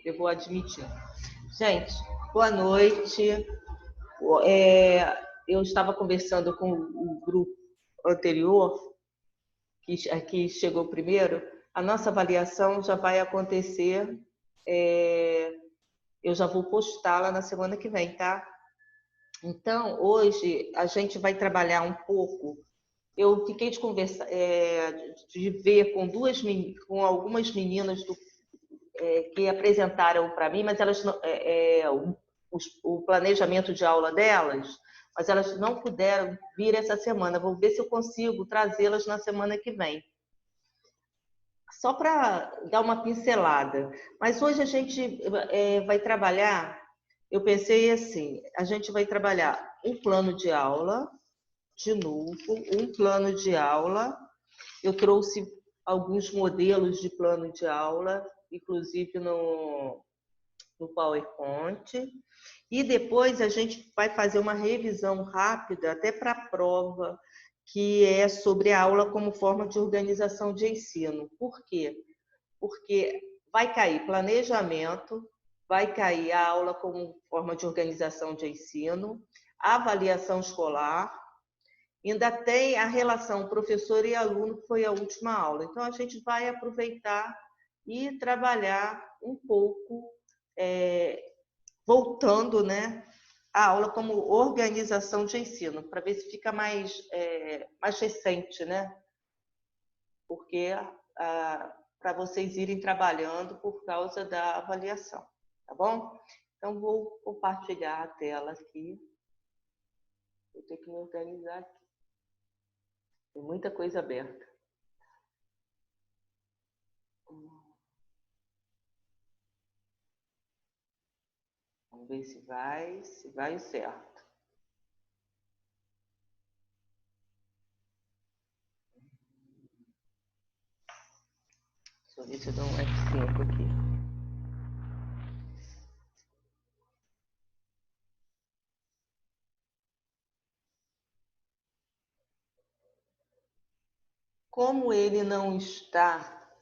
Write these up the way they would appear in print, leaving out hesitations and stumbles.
eu vou admitir. Gente, boa noite. Eu estava conversando com o grupo anterior, que chegou primeiro. A nossa avaliação já vai acontecer, eu já vou postá-la na semana que vem, tá? Então, hoje a gente vai trabalhar um pouco. Eu fiquei de conversar, de ver com algumas meninas que apresentaram para mim, mas elas o planejamento de aula delas, mas elas não puderam vir essa semana. Vou ver se eu consigo trazê-las na semana que vem. Só para dar uma pincelada. Mas hoje a gente vai trabalhar, eu pensei assim, a gente vai trabalhar um plano de aula, de novo, um plano de aula. Eu trouxe alguns modelos de plano de aula, inclusive no PowerPoint. E depois a gente vai fazer uma revisão rápida, até para a prova, que é sobre a aula como forma de organização de ensino. Por quê? Porque vai cair planejamento, vai cair a aula como forma de organização de ensino, a avaliação escolar, ainda tem a relação professor e aluno, que foi a última aula. Então, a gente vai aproveitar e trabalhar um pouco, voltando, né, a aula como organização de ensino, para ver se fica mais recente, né? Porque para vocês irem trabalhando por causa da avaliação, tá bom? Então, vou compartilhar a tela aqui. Eu tenho que me organizar aqui. Tem muita coisa aberta. Vamos ver se vai certo. Deixa eu ver se eu dou um F5 aqui. Como ele não está,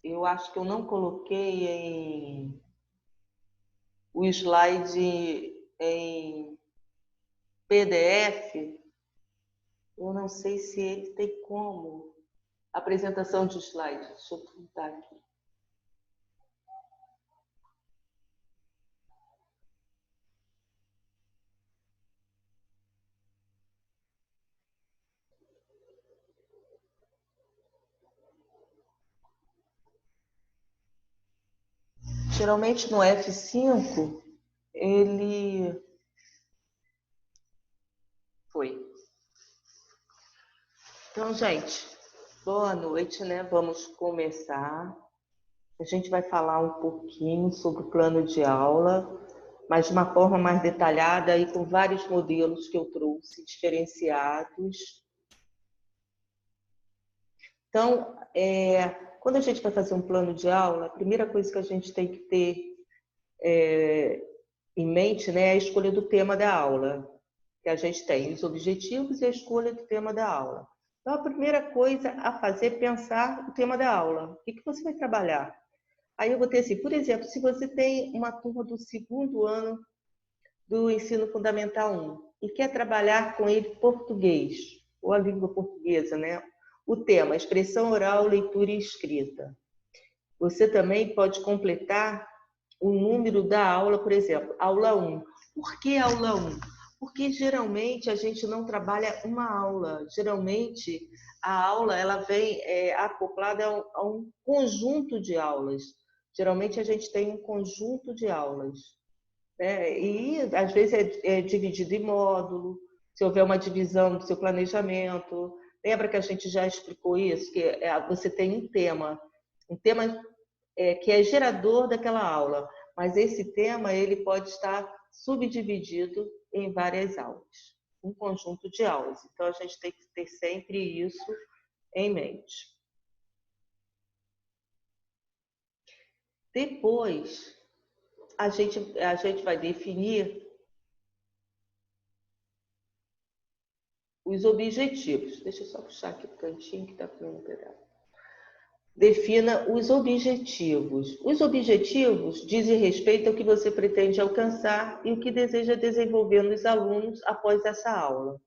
eu acho que eu não coloquei o slide em PDF. Eu não sei se ele tem como. Apresentação de slide. Deixa eu tentar aqui. Geralmente no F5, ele foi. Então, gente, boa noite, né? Vamos começar. A gente vai falar um pouquinho sobre o plano de aula, mas de uma forma mais detalhada e com vários modelos que eu trouxe, diferenciados. Então, quando a gente vai fazer um plano de aula, a primeira coisa que a gente tem que ter em mente, né, é a escolha do tema da aula. Que a gente tem os objetivos e a escolha do tema da aula. Então, a primeira coisa a fazer é pensar o tema da aula. O que você vai trabalhar? Aí eu vou ter assim, por exemplo, se você tem uma turma do segundo ano do ensino fundamental 1 e quer trabalhar com ele português, ou a língua portuguesa, né? O tema, expressão oral, leitura e escrita. Você também pode completar o número da aula, por exemplo, aula 1. Por que aula 1? Porque geralmente a gente não trabalha uma aula. Geralmente a aula ela vem acoplada a um conjunto de aulas. Geralmente a gente tem um conjunto de aulas, né? E às vezes é dividido em módulo, se houver uma divisão do seu planejamento. Lembra que a gente já explicou isso? Que você tem um tema que é gerador daquela aula, mas esse tema ele pode estar subdividido em várias aulas, um conjunto de aulas. Então a gente tem que ter sempre isso em mente. Depois a gente vai definir os objetivos. Deixa eu só puxar aqui o cantinho que está para um pedaço. defina os objetivos. Os objetivos dizem respeito ao que você pretende alcançar e o que deseja desenvolver nos alunos após essa aula.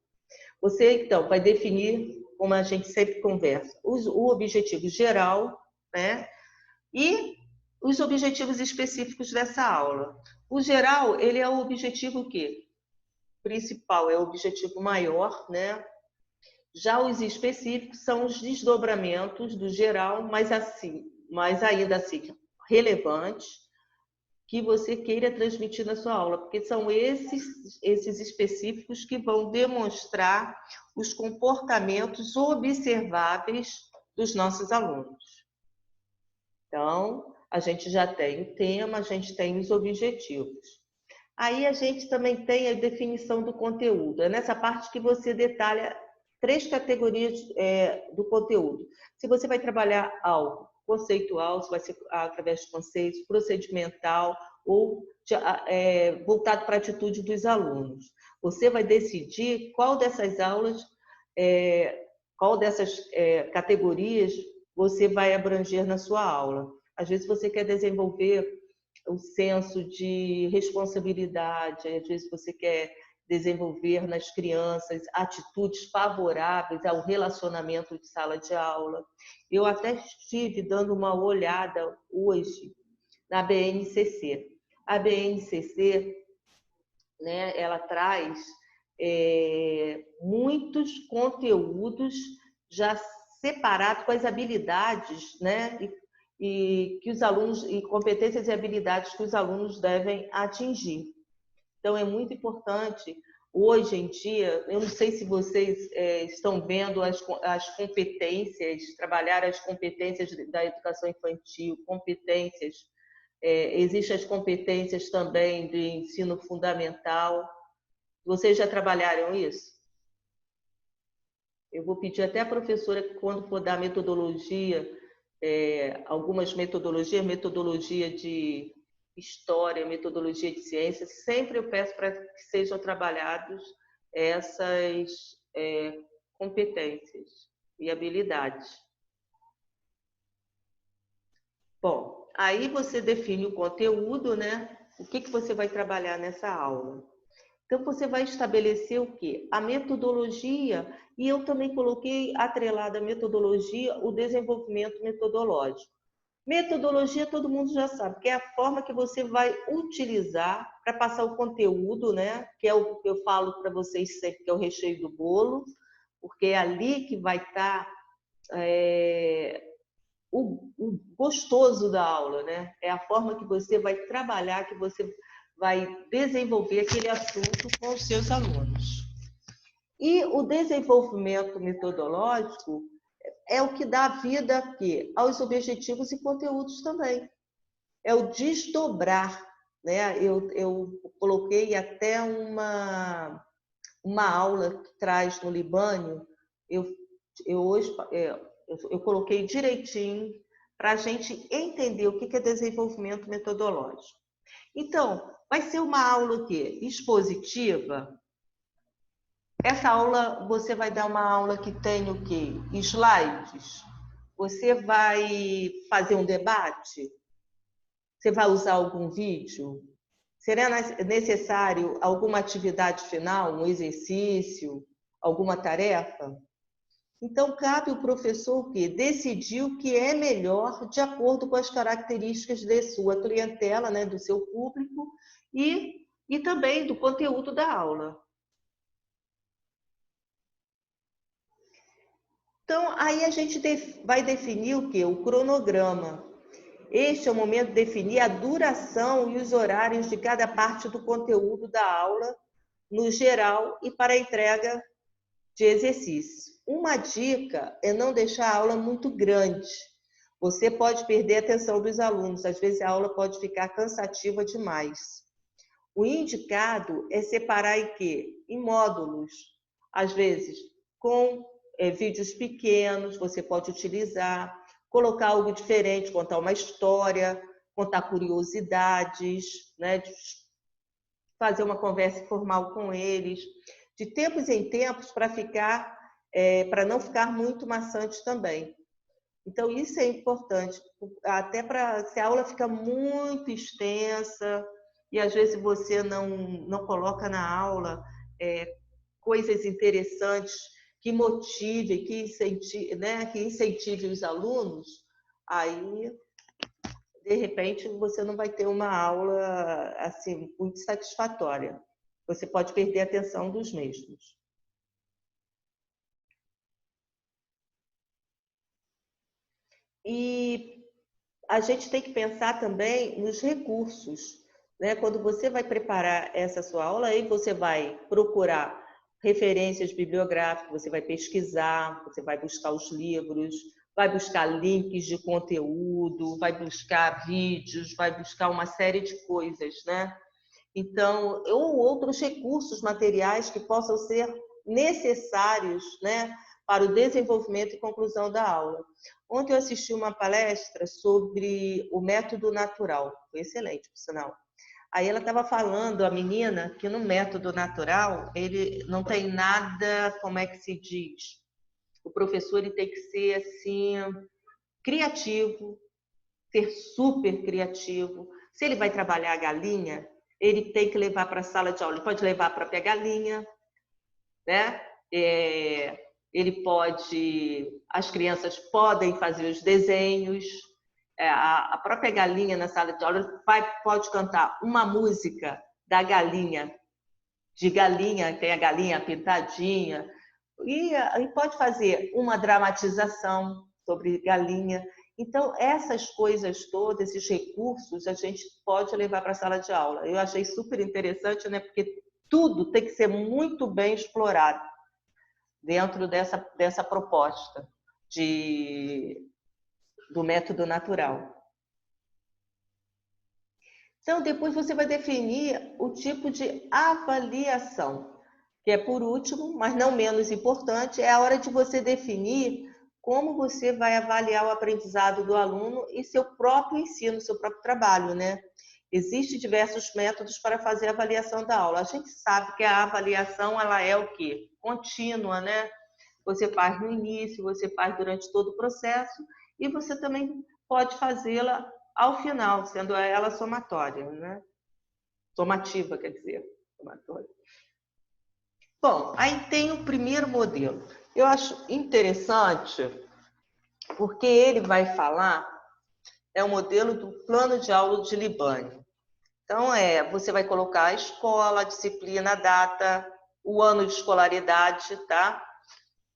Você, então, vai definir, como a gente sempre conversa, o objetivo geral, né? E os objetivos específicos dessa aula. O geral, ele é o objetivo que principal, é o objetivo maior, né? Já os específicos são os desdobramentos do geral, mas ainda assim relevantes, que você queira transmitir na sua aula, porque são esses específicos que vão demonstrar os comportamentos observáveis dos nossos alunos. Então, a gente já tem o tema, a gente tem os objetivos. Aí a gente também tem a definição do conteúdo. É nessa parte que você detalha 3 categorias do conteúdo. Se você vai trabalhar algo conceitual, se vai ser através de conceitos, procedimental ou voltado para a atitude dos alunos. Você vai decidir qual dessas aulas, qual dessas categorias você vai abranger na sua aula. Às vezes você quer desenvolver o senso de responsabilidade, às vezes você quer desenvolver nas crianças atitudes favoráveis ao relacionamento de sala de aula. Eu até estive dando uma olhada hoje na BNCC. A BNCC, né, ela traz muitos conteúdos já separados com as habilidades, né, e que os alunos, e competências e habilidades que os alunos devem atingir. Então, é muito importante, hoje em dia, eu não sei se vocês estão vendo as competências, trabalhar as competências da educação infantil, competências, existem as competências também de ensino fundamental. Vocês já trabalharam isso? Eu vou pedir até à professora que, quando for dar metodologia, algumas metodologias, metodologia de história, metodologia de ciências, sempre eu peço para que sejam trabalhados essas competências e habilidades. Bom, aí você define o conteúdo, né? O que você vai trabalhar nessa aula. Então, você vai estabelecer o quê? A metodologia, e eu também coloquei atrelada à metodologia o desenvolvimento metodológico. Metodologia todo mundo já sabe, que é a forma que você vai utilizar para passar o conteúdo, né? Que é o que eu falo para vocês sempre, que é o recheio do bolo, porque é ali que vai estar o gostoso da aula, né? É a forma que você vai trabalhar, que você vai desenvolver aquele assunto com os seus alunos. E o desenvolvimento metodológico é o que dá vida aqui aos objetivos e conteúdos também. É o desdobrar, né? Eu coloquei até uma aula que traz no Libânio, eu coloquei direitinho para a gente entender o que é desenvolvimento metodológico. Então, vai ser uma aula o quê? Expositiva. Essa aula, você vai dar uma aula que tem o quê? Slides. Você vai fazer um debate? Você vai usar algum vídeo? Será necessário alguma atividade final, um exercício, alguma tarefa? Então, cabe ao professor o quê? Decidir o que é melhor de acordo com as características de sua clientela, né, do seu público e também do conteúdo da aula. Então, aí a gente vai definir o quê? O cronograma. Este é o momento de definir a duração e os horários de cada parte do conteúdo da aula, no geral, e para a entrega de exercício. Uma dica é não deixar a aula muito grande. Você pode perder a atenção dos alunos, às vezes a aula pode ficar cansativa demais. O indicado é separar em quê? Em módulos. Às vezes, com vídeos pequenos, você pode utilizar, colocar algo diferente, contar uma história, contar curiosidades, né? Fazer uma conversa informal com eles, de tempos em tempos para não ficar muito maçante também. Então, isso é importante, até para se a aula fica muito extensa e às vezes você não coloca na aula coisas interessantes que motivem, que incentive os alunos, aí, de repente, você não vai ter uma aula assim, muito satisfatória. Você pode perder a atenção dos mesmos. E a gente tem que pensar também nos recursos, né? Quando você vai preparar essa sua aula, aí você vai procurar referências bibliográficas, você vai pesquisar, você vai buscar os livros, vai buscar links de conteúdo, vai buscar vídeos, vai buscar uma série de coisas, né? Então, ou outros recursos materiais que possam ser necessários, né, para o desenvolvimento e conclusão da aula. Ontem eu assisti uma palestra sobre o método natural, foi excelente, por sinal. Aí ela estava falando, a menina, que no método natural, ele não tem nada, como é que se diz? O professor ele tem que ser, assim, criativo, ser super criativo. Se ele vai trabalhar a galinha, ele tem que levar para a sala de aula, ele pode levar a própria galinha, né? Ele pode, as crianças podem fazer os desenhos, a própria galinha na sala de aula pode cantar uma música da galinha, de galinha, tem a galinha pintadinha, e pode fazer uma dramatização sobre galinha. Então, essas coisas todas, esses recursos, a gente pode levar para a sala de aula. Eu achei super interessante, né? Porque tudo tem que ser muito bem explorado dentro dessa proposta do método natural. Então, depois você vai definir o tipo de avaliação, que é por último, mas não menos importante, é a hora de você definir como você vai avaliar o aprendizado do aluno e seu próprio ensino, seu próprio trabalho, né? Existem diversos métodos para fazer a avaliação da aula. A gente sabe que a avaliação, ela é o quê? Contínua, né? Você faz no início, você faz durante todo o processo e você também pode fazê-la ao final, sendo ela somatória, né? Somativa, quer dizer, somatória. Bom, aí tem o primeiro modelo. Eu acho interessante porque ele vai falar, é o modelo do plano de aula de Libani. Então, você vai colocar a escola, a disciplina, a data, o ano de escolaridade, tá?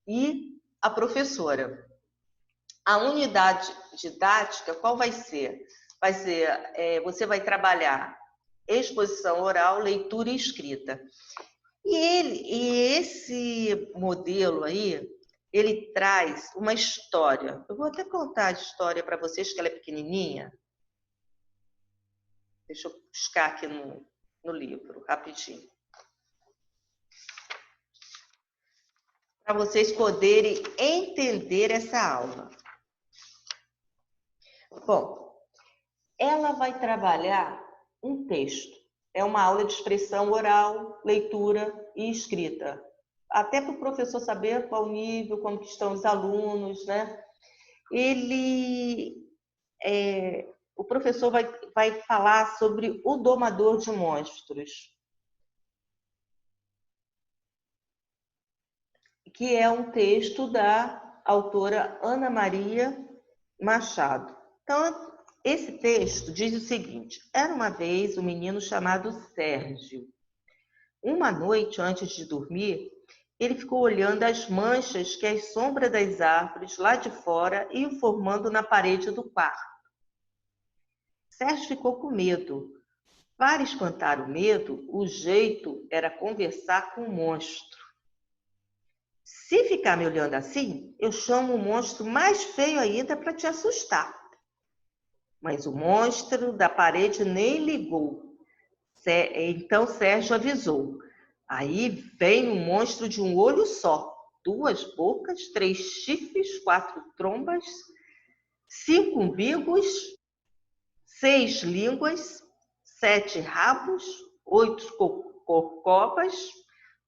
E a professora. A unidade didática, qual vai ser? Vai ser, você vai trabalhar exposição oral, leitura e escrita. E esse modelo aí, ele traz uma história. Eu vou até contar a história para vocês, que ela é pequenininha. Deixa eu buscar aqui no livro, rapidinho. Para vocês poderem entender essa aula. Bom, ela vai trabalhar um texto. É uma aula de expressão oral, leitura e escrita. Até para o professor saber qual o nível, como estão os alunos, né? O professor vai falar sobre o domador de monstros, que é um texto da autora Ana Maria Machado. Então, esse texto diz o seguinte: era uma vez um menino chamado Sérgio. Uma noite, antes de dormir, ele ficou olhando as manchas que as sombras das árvores lá de fora iam formando na parede do quarto. Sérgio ficou com medo. Para espantar o medo, o jeito era conversar com o monstro. Se ficar me olhando assim, eu chamo um monstro mais feio ainda para te assustar. Mas o monstro da parede nem ligou. Então Sérgio avisou. Aí vem um monstro de um olho só, 2 bocas, 3 chifres, 4 trombas, 5 umbigos, 6 línguas, 7 rabos, 8 corcovas,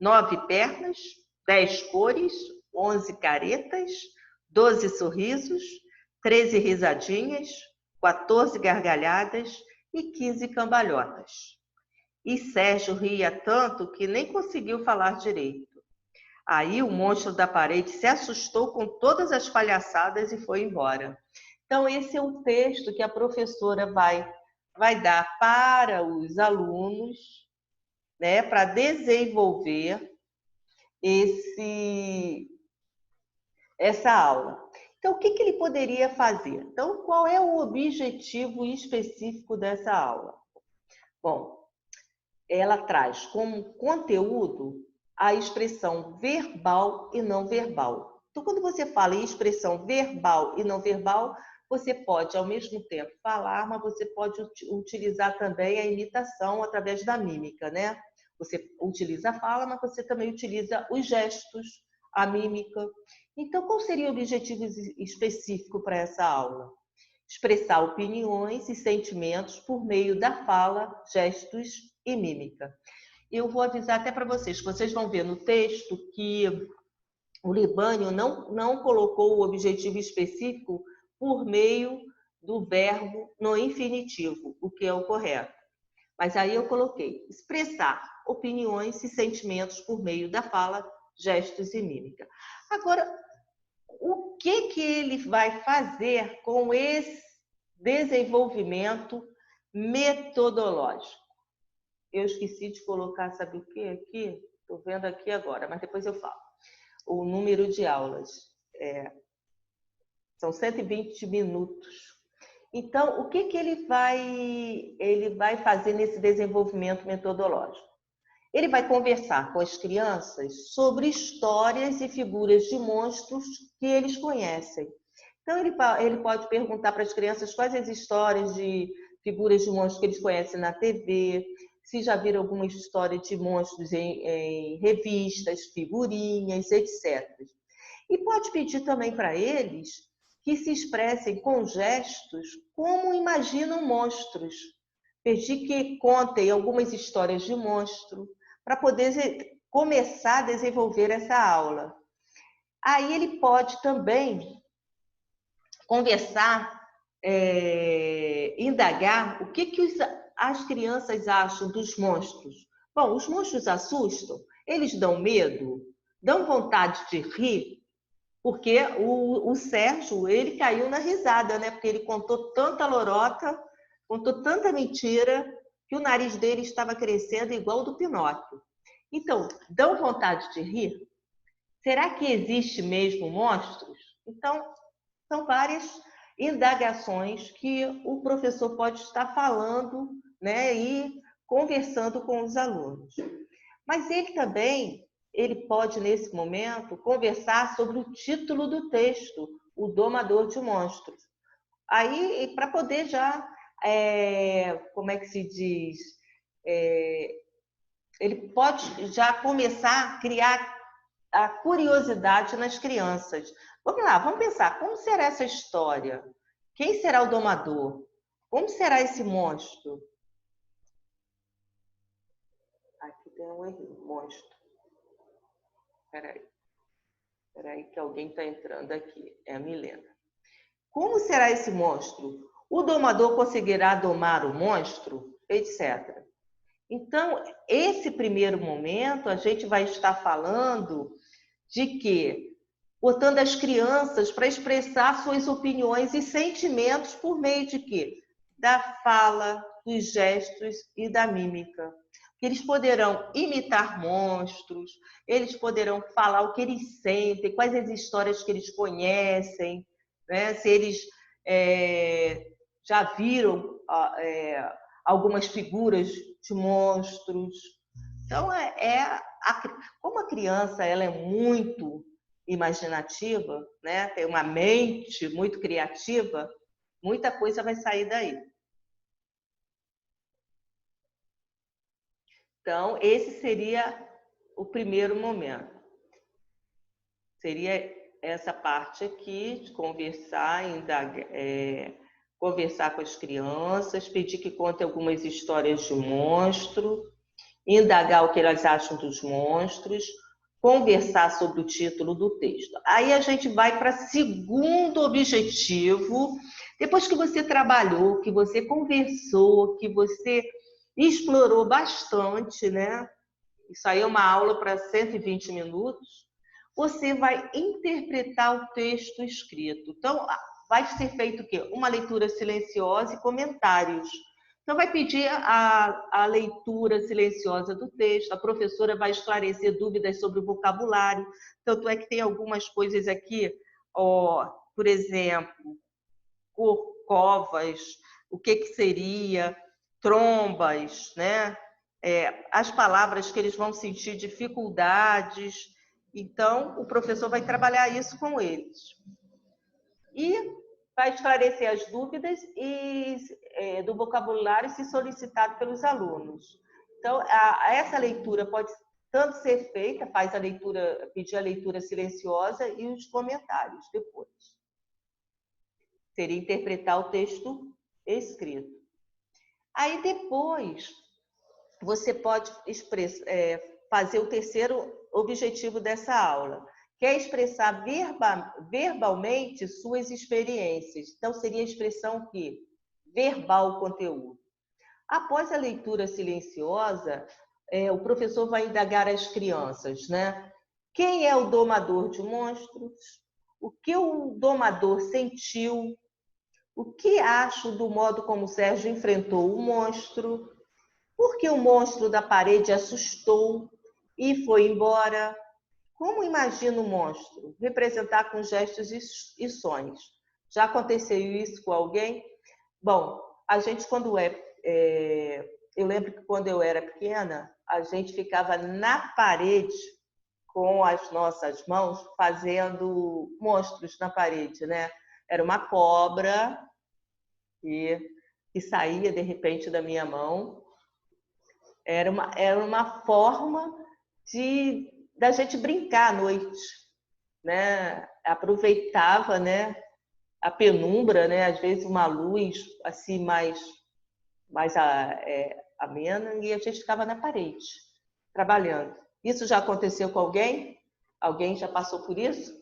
9 pernas, 10 cores, 11 caretas, 12 sorrisos, 13 risadinhas, 14 gargalhadas e 15 cambalhotas. E Sérgio ria tanto que nem conseguiu falar direito. Aí o monstro da parede se assustou com todas as palhaçadas e foi embora. Então, esse é o texto que a professora vai dar para os alunos, né, para desenvolver essa aula. Então, o que ele poderia fazer? Então, qual é o objetivo específico dessa aula? Bom, ela traz como conteúdo a expressão verbal e não verbal. Então, quando você fala em expressão verbal e não verbal, você pode, ao mesmo tempo, falar, mas você pode utilizar também a imitação através da mímica, né? Você utiliza a fala, mas você também utiliza os gestos, a mímica. Então, qual seria o objetivo específico para essa aula? Expressar opiniões e sentimentos por meio da fala, gestos e mímica. Eu vou avisar até para vocês vão ver no texto que o Libânio não colocou o objetivo específico por meio do verbo no infinitivo, o que é o correto. Mas aí eu coloquei expressar opiniões e sentimentos por meio da fala, gestos e mímica. Agora, o que ele vai fazer com esse desenvolvimento metodológico? Eu esqueci de colocar, sabe o que aqui? Estou vendo aqui agora, mas depois eu falo. O número de aulas. São 120 minutos. Então, o que ele vai fazer nesse desenvolvimento metodológico? Ele vai conversar com as crianças sobre histórias e figuras de monstros que eles conhecem. Então, ele pode perguntar para as crianças quais as histórias de figuras de monstros que eles conhecem na TV, se já viram alguma história de monstros em revistas, figurinhas, etc. E pode pedir também para eles que se expressem com gestos como imaginam monstros. Pedir que contem algumas histórias de monstro para poder começar a desenvolver essa aula. Aí ele pode também conversar, indagar o que as crianças acham dos monstros. Bom, os monstros assustam? Eles dão medo? Dão vontade de rir? Porque o Sérgio, ele caiu na risada, né? Porque ele contou tanta lorota, contou tanta mentira, que o nariz dele estava crescendo igual o do Pinóquio. Então, dão vontade de rir? Será que existe mesmo monstros? Então, são várias indagações que o professor pode estar falando, né, e conversando com os alunos. Mas ele pode, nesse momento, conversar sobre o título do texto, O Domador de Monstros. Aí, para poder já, como é que se diz? Ele pode já começar a criar a curiosidade nas crianças. Vamos lá, vamos pensar, como será essa história? Quem será o domador? Como será esse monstro? Aqui tem um erro, monstro. Peraí que alguém está entrando aqui. É a Milena. Como será esse monstro? O domador conseguirá domar o monstro? Etc. Então, esse primeiro momento, a gente vai estar falando de que botando as crianças para expressar suas opiniões e sentimentos por meio de quê? Da fala, dos gestos e da mímica. Eles poderão imitar monstros, eles poderão falar o que eles sentem, quais as histórias que eles conhecem, né? Se eles já viram algumas figuras de monstros. Então, como a criança ela é muito imaginativa, né? Tem uma mente muito criativa, muita coisa vai sair daí. Então, esse seria o primeiro momento. Seria essa parte aqui, de conversar, conversar com as crianças, pedir que contem algumas histórias de monstro, indagar o que elas acham dos monstros, conversar sobre o título do texto. Aí a gente vai para o segundo objetivo. Depois que você trabalhou, que você conversou, que você explorou bastante, né? Isso aí é uma aula para 120 minutos. Você vai interpretar o texto escrito. Então, vai ser feito o quê? Uma leitura silenciosa e comentários. Então, vai pedir a leitura silenciosa do texto, a professora vai esclarecer dúvidas sobre o vocabulário. Tanto é que tem algumas coisas aqui, ó, por exemplo, corcovas, o que seria, trombas, né? As palavras que eles vão sentir dificuldades. Então, o professor vai trabalhar isso com eles. E vai esclarecer as dúvidas do vocabulário se solicitado pelos alunos. Então, essa leitura pode tanto ser feita, pedir a leitura silenciosa e os comentários depois. Seria interpretar o texto escrito. Aí depois, você pode fazer o terceiro objetivo dessa aula, que é expressar verbalmente suas experiências. Então, seria a expressão que verbal o conteúdo. Após a leitura silenciosa, o professor vai indagar às crianças, né? Quem é o domador de monstros? O que o domador sentiu? O que acho do modo como o Sérgio enfrentou o monstro? Por que o monstro da parede assustou e foi embora? Como imagina o monstro? Representar com gestos e sons. Já aconteceu isso com alguém? Bom, a gente eu lembro que quando eu era pequena, a gente ficava na parede com as nossas mãos fazendo monstros na parede, né? Era uma cobra que saía de repente da minha mão. Era uma forma da gente brincar à noite, né? Aproveitava, né, a penumbra, né? Às vezes uma luz assim mais amena, e a gente ficava na parede trabalhando. Isso já aconteceu com alguém? Alguém já passou por isso?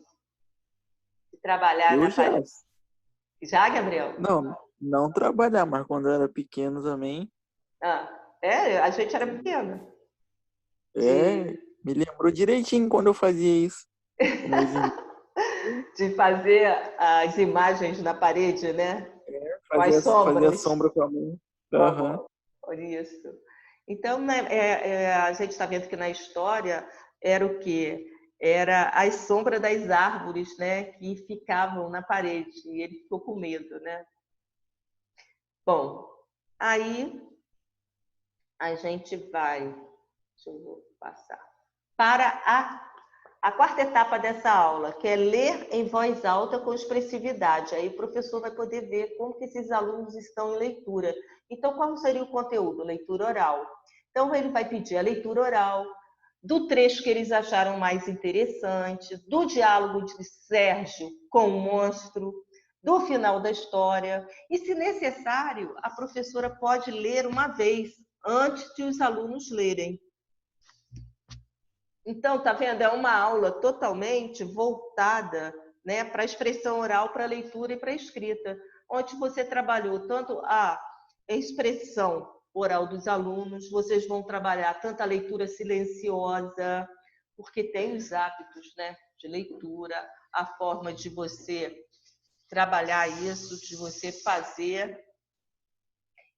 De trabalhar Eu na já. parede? Já, Gabriel? Não trabalhar, mas quando eu era pequeno também. A gente era pequena. Me lembrou direitinho quando eu fazia isso. Com meus irmãos, De fazer as imagens na parede, né? Com as fazia sombras. sombra com a mão. Aham. Por isso. Então, né, a gente está vendo que na história era o quê? Era as sombras das árvores, né, que ficavam na parede, e ele ficou com medo, né? Bom, aí a gente vai, deixa eu passar, para a quarta etapa dessa aula, que é ler em voz alta com expressividade. Aí o professor vai poder ver como que esses alunos estão em leitura. Então, qual seria o conteúdo? Leitura oral. Então, ele vai pedir a leitura oral, do trecho que eles acharam mais interessante, do diálogo de Sérgio com o monstro, do final da história. E, se necessário, a professora pode ler uma vez, antes de os alunos lerem. Então, tá vendo? É uma aula totalmente voltada, né, para a expressão oral, para a leitura e para a escrita, onde você trabalhou tanto a expressão oral dos alunos, vocês vão trabalhar tanto a leitura silenciosa, porque tem os hábitos, né, de leitura, a forma de você trabalhar isso, de você fazer,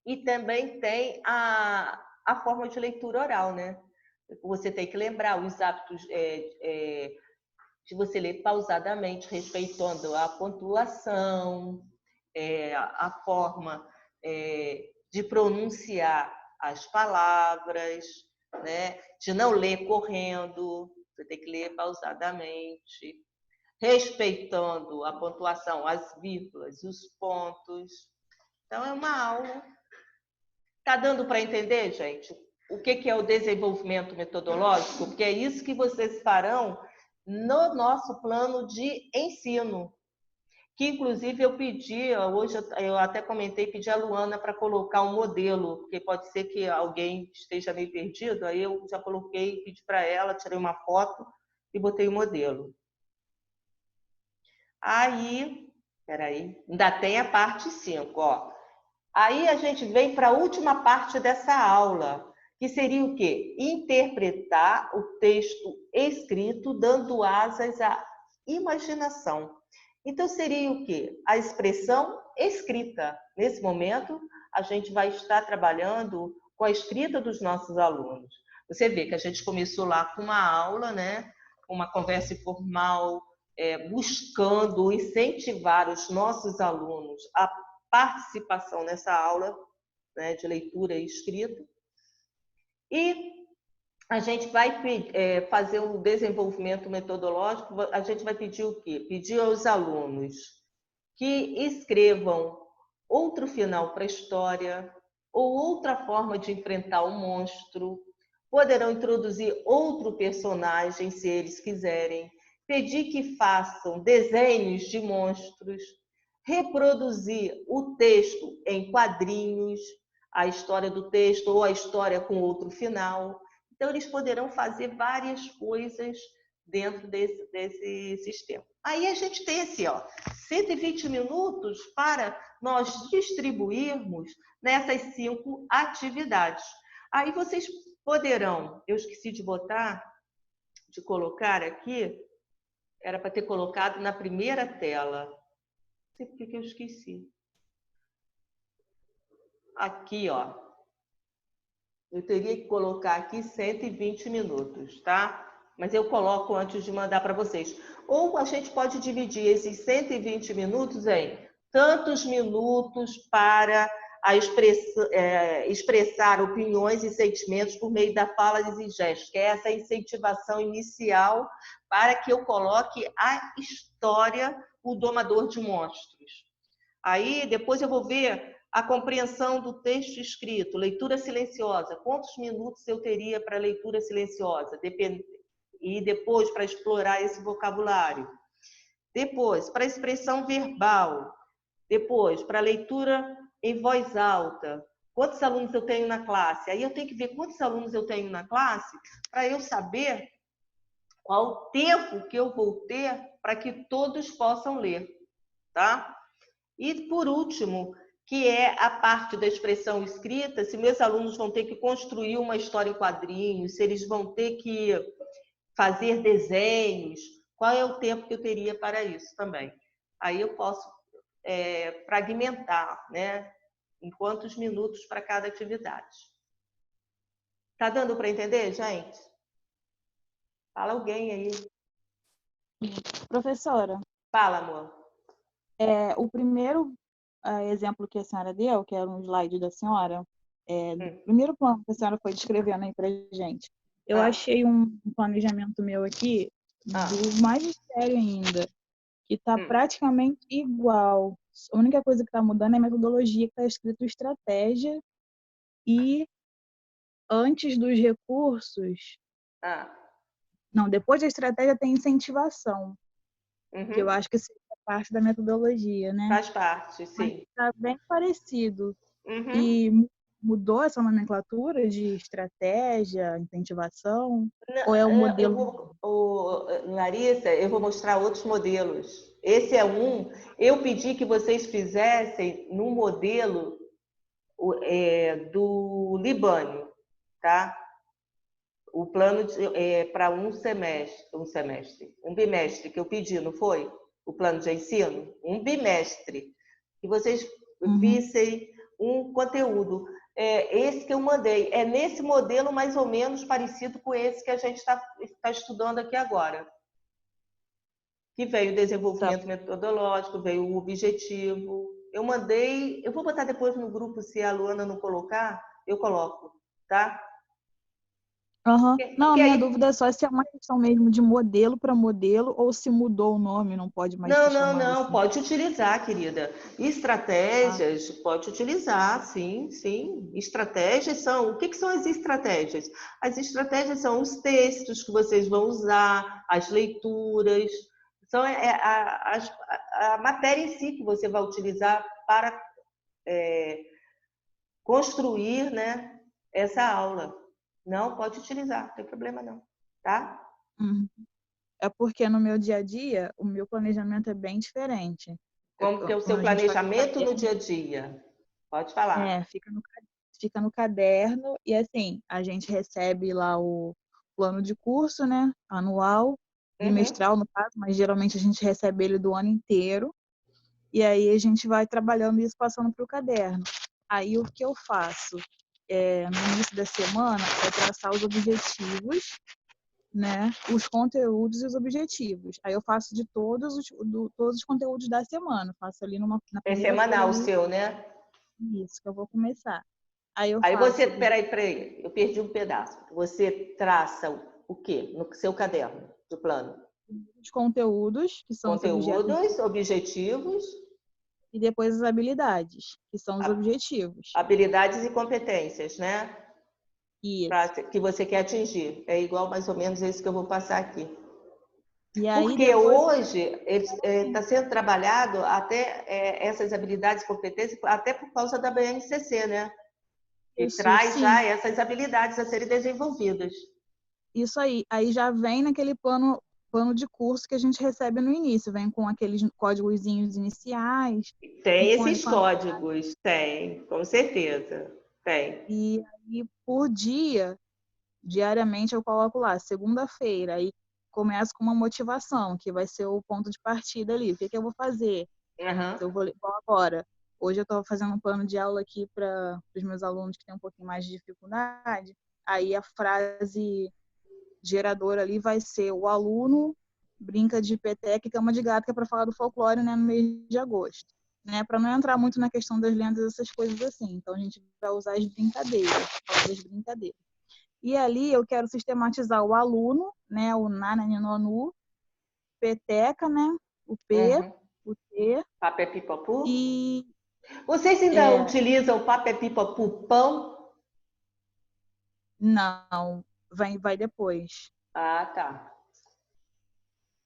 e também tem a forma de leitura oral, né? Você tem que lembrar os hábitos de você ler pausadamente, respeitando a pontuação, a forma de pronunciar as palavras, né? De não ler correndo, você tem que ler pausadamente, respeitando a pontuação, as vírgulas, os pontos. Então, é uma aula. Está dando para entender, gente? O que é o desenvolvimento metodológico? Porque é isso que vocês farão no nosso plano de ensino. Que, inclusive, eu pedi, hoje eu até comentei, pedi a Luana para colocar um modelo, porque pode ser que alguém esteja meio perdido, aí eu já coloquei, pedi para ela, tirei uma foto, e botei o modelo. Aí, peraí, ainda tem a parte 5, ó. Aí a gente vem para a última parte dessa aula, que seria o quê? Interpretar o texto escrito, dando asas à imaginação. Então, seria o quê? A expressão escrita. Nesse momento, a gente vai estar trabalhando com a escrita dos nossos alunos. Você vê que a gente começou lá com uma aula, né? Uma conversa informal, buscando incentivar os nossos alunos a participação nessa aula, né, de leitura e escrita. E a gente vai fazer um desenvolvimento metodológico, a gente vai pedir o quê? Pedir aos alunos que escrevam outro final para a história, ou outra forma de enfrentar o monstro, poderão introduzir outro personagem, se eles quiserem, pedir que façam desenhos de monstros, reproduzir o texto em quadrinhos, a história do texto ou a história com outro final. Então, eles poderão fazer várias coisas dentro desse sistema. Aí a gente tem assim, ó, 120 minutos para nós distribuirmos nessas 5 atividades. Aí vocês poderão, eu esqueci de colocar aqui, era para ter colocado na primeira tela. Não sei por que eu esqueci. Aqui, ó. Eu teria que colocar aqui 120 minutos, tá? Mas eu coloco antes de mandar para vocês. Ou a gente pode dividir esses 120 minutos em tantos minutos para expressar opiniões e sentimentos por meio da fala e gestos, que é essa incentivação inicial para que eu coloque a história, o domador de monstros. Aí, depois eu vou ver a compreensão do texto escrito, leitura silenciosa. Quantos minutos eu teria para leitura silenciosa? E depois, para explorar esse vocabulário. Depois, para expressão verbal. Depois, para leitura em voz alta. Quantos alunos eu tenho na classe? Aí eu tenho que ver quantos alunos eu tenho na classe para eu saber qual o tempo que eu vou ter para que todos possam ler, tá? E, por último, que é a parte da expressão escrita, se meus alunos vão ter que construir uma história em quadrinhos, se eles vão ter que fazer desenhos, qual é o tempo que eu teria para isso também. Aí eu posso fragmentar, né, em quantos minutos para cada atividade. Tá dando para entender, gente? Fala alguém aí. Professora, Fala, amor. o primeiro exemplo que a senhora deu, que era um slide da senhora, o primeiro plano que a senhora foi descrevendo aí pra gente, eu achei um planejamento meu aqui, do magistério ainda, que está praticamente igual. A única coisa que está mudando é a metodologia, que está escrito estratégia, e antes dos recursos... Não, depois da estratégia tem incentivação, que eu acho que isso é parte da metodologia, né? Faz parte, sim. Está bem parecido. E mudou essa nomenclatura de estratégia, incentivação? Ou é o modelo? Larissa, eu vou mostrar outros modelos. Esse é um. Eu pedi que vocês fizessem no modelo do Libânio, tá? O plano para um bimestre que eu pedi, não foi? O plano de ensino? Um bimestre. Que vocês vissem um conteúdo. Esse que eu mandei. É nesse modelo mais ou menos parecido com esse que a gente está estudando aqui agora. Que veio o desenvolvimento metodológico, veio o objetivo. Eu mandei, eu vou botar depois no grupo, se a Luana não colocar, eu coloco, tá? Não, a minha dúvida é só se é uma questão mesmo de modelo para modelo ou se mudou o nome, não pode mais ser chamado Não, assim. pode utilizar, querida. Estratégias, pode utilizar, sim, sim. Estratégias são, o que são as estratégias? As estratégias são os textos que vocês vão usar, as leituras, são a matéria em si que você vai utilizar para construir, né, essa aula. Não, pode utilizar, não tem problema não, tá? É porque no meu dia a dia, o meu planejamento é bem diferente. Como que é o seu Quando a gente vai pro planejamento no caderno, dia a dia? Pode falar. fica no caderno e assim, a gente recebe lá o plano de curso, né? Anual, Uhum. bimestral no caso, mas geralmente a gente recebe ele do ano inteiro. E aí a gente vai trabalhando isso, passando para o caderno. Aí o que eu faço? No início da semana é traçar os objetivos, né? Os conteúdos e os objetivos. Aí eu faço de todos os conteúdos da semana. Faço ali na É primeira folha semanal o ali, seu, né? isso que eu vou começar. Aí eu Aí você, faço peraí, eu perdi um pedaço. Você traça o quê no seu caderno do plano? os conteúdos, que são os objetos, Conteúdos, objetivos, e depois as habilidades, que são os objetivos. habilidades e competências, né? Isso. Que você quer atingir. É igual mais ou menos isso que eu vou passar aqui. E aí Porque depois hoje está sendo trabalhado até essas habilidades e competências, até por causa da BNCC, né? Que isso, traz sim. já essas habilidades a serem desenvolvidas. Isso aí. Aí já vem naquele plano de curso que a gente recebe no início. Vem com aqueles códigozinhos iniciais. Tem esses Com a- códigos, tem, com certeza, tem. E aí, por dia, diariamente, eu coloco lá, segunda-feira. Aí começo com uma motivação, que vai ser o ponto de partida ali. O que eu vou fazer? Uhum. Se eu vou igual agora. Hoje eu estou fazendo um plano de aula aqui para os meus alunos que têm um pouquinho mais de dificuldade. Aí a frase geradora ali vai ser: o aluno brinca de peteca e cama de gato, que é para falar do folclore, né, no mês de agosto. Né, para não entrar muito na questão das lendas, essas coisas assim. Então a gente vai usar as brincadeiras, falar das brincadeiras. E ali eu quero sistematizar o aluno, né, o nananinu, peteca, né, o P, Uhum. o T Papel pipapu? e Vocês ainda utilizam o papel pipapu pão? não, vai depois. Ah, tá.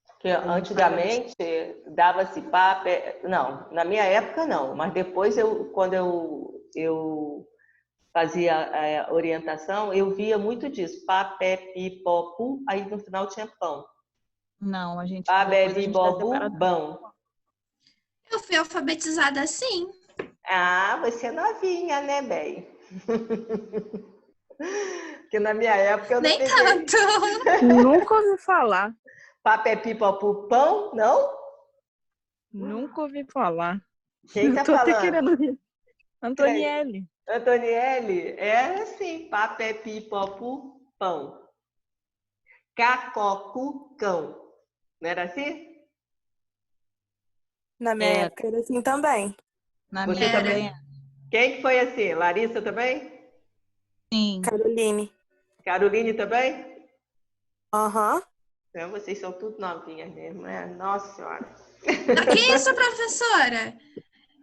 Porque A gente faz. antigamente dava-se papel. Não, na minha época não, mas depois quando eu fazia a orientação, eu via muito disso. Papel pipapu, aí no final tinha pão. Não, a gente Papel depois a gente dá pipapu, separado. pão. Eu fui alfabetizada assim. Ah, você é novinha, né, bem? Porque na minha época eu não Nem peguei. tanto. Nunca ouvi falar. Papel pipapu, pão, não? Nunca ouvi falar. Quem tá Tô até falando? querendo rir. Quem? Antonielle. Antonielle? É assim, papé, pipopu, pão. Cacocu, cão. Não era assim? Na minha É, época era assim também. na Você minha Era. também, também? Quem que foi assim? Larissa também? sim. Caroline. Caroline também? Aham. Então, vocês são tudo novinhas mesmo, né? Nossa Senhora. Não, que isso, professora?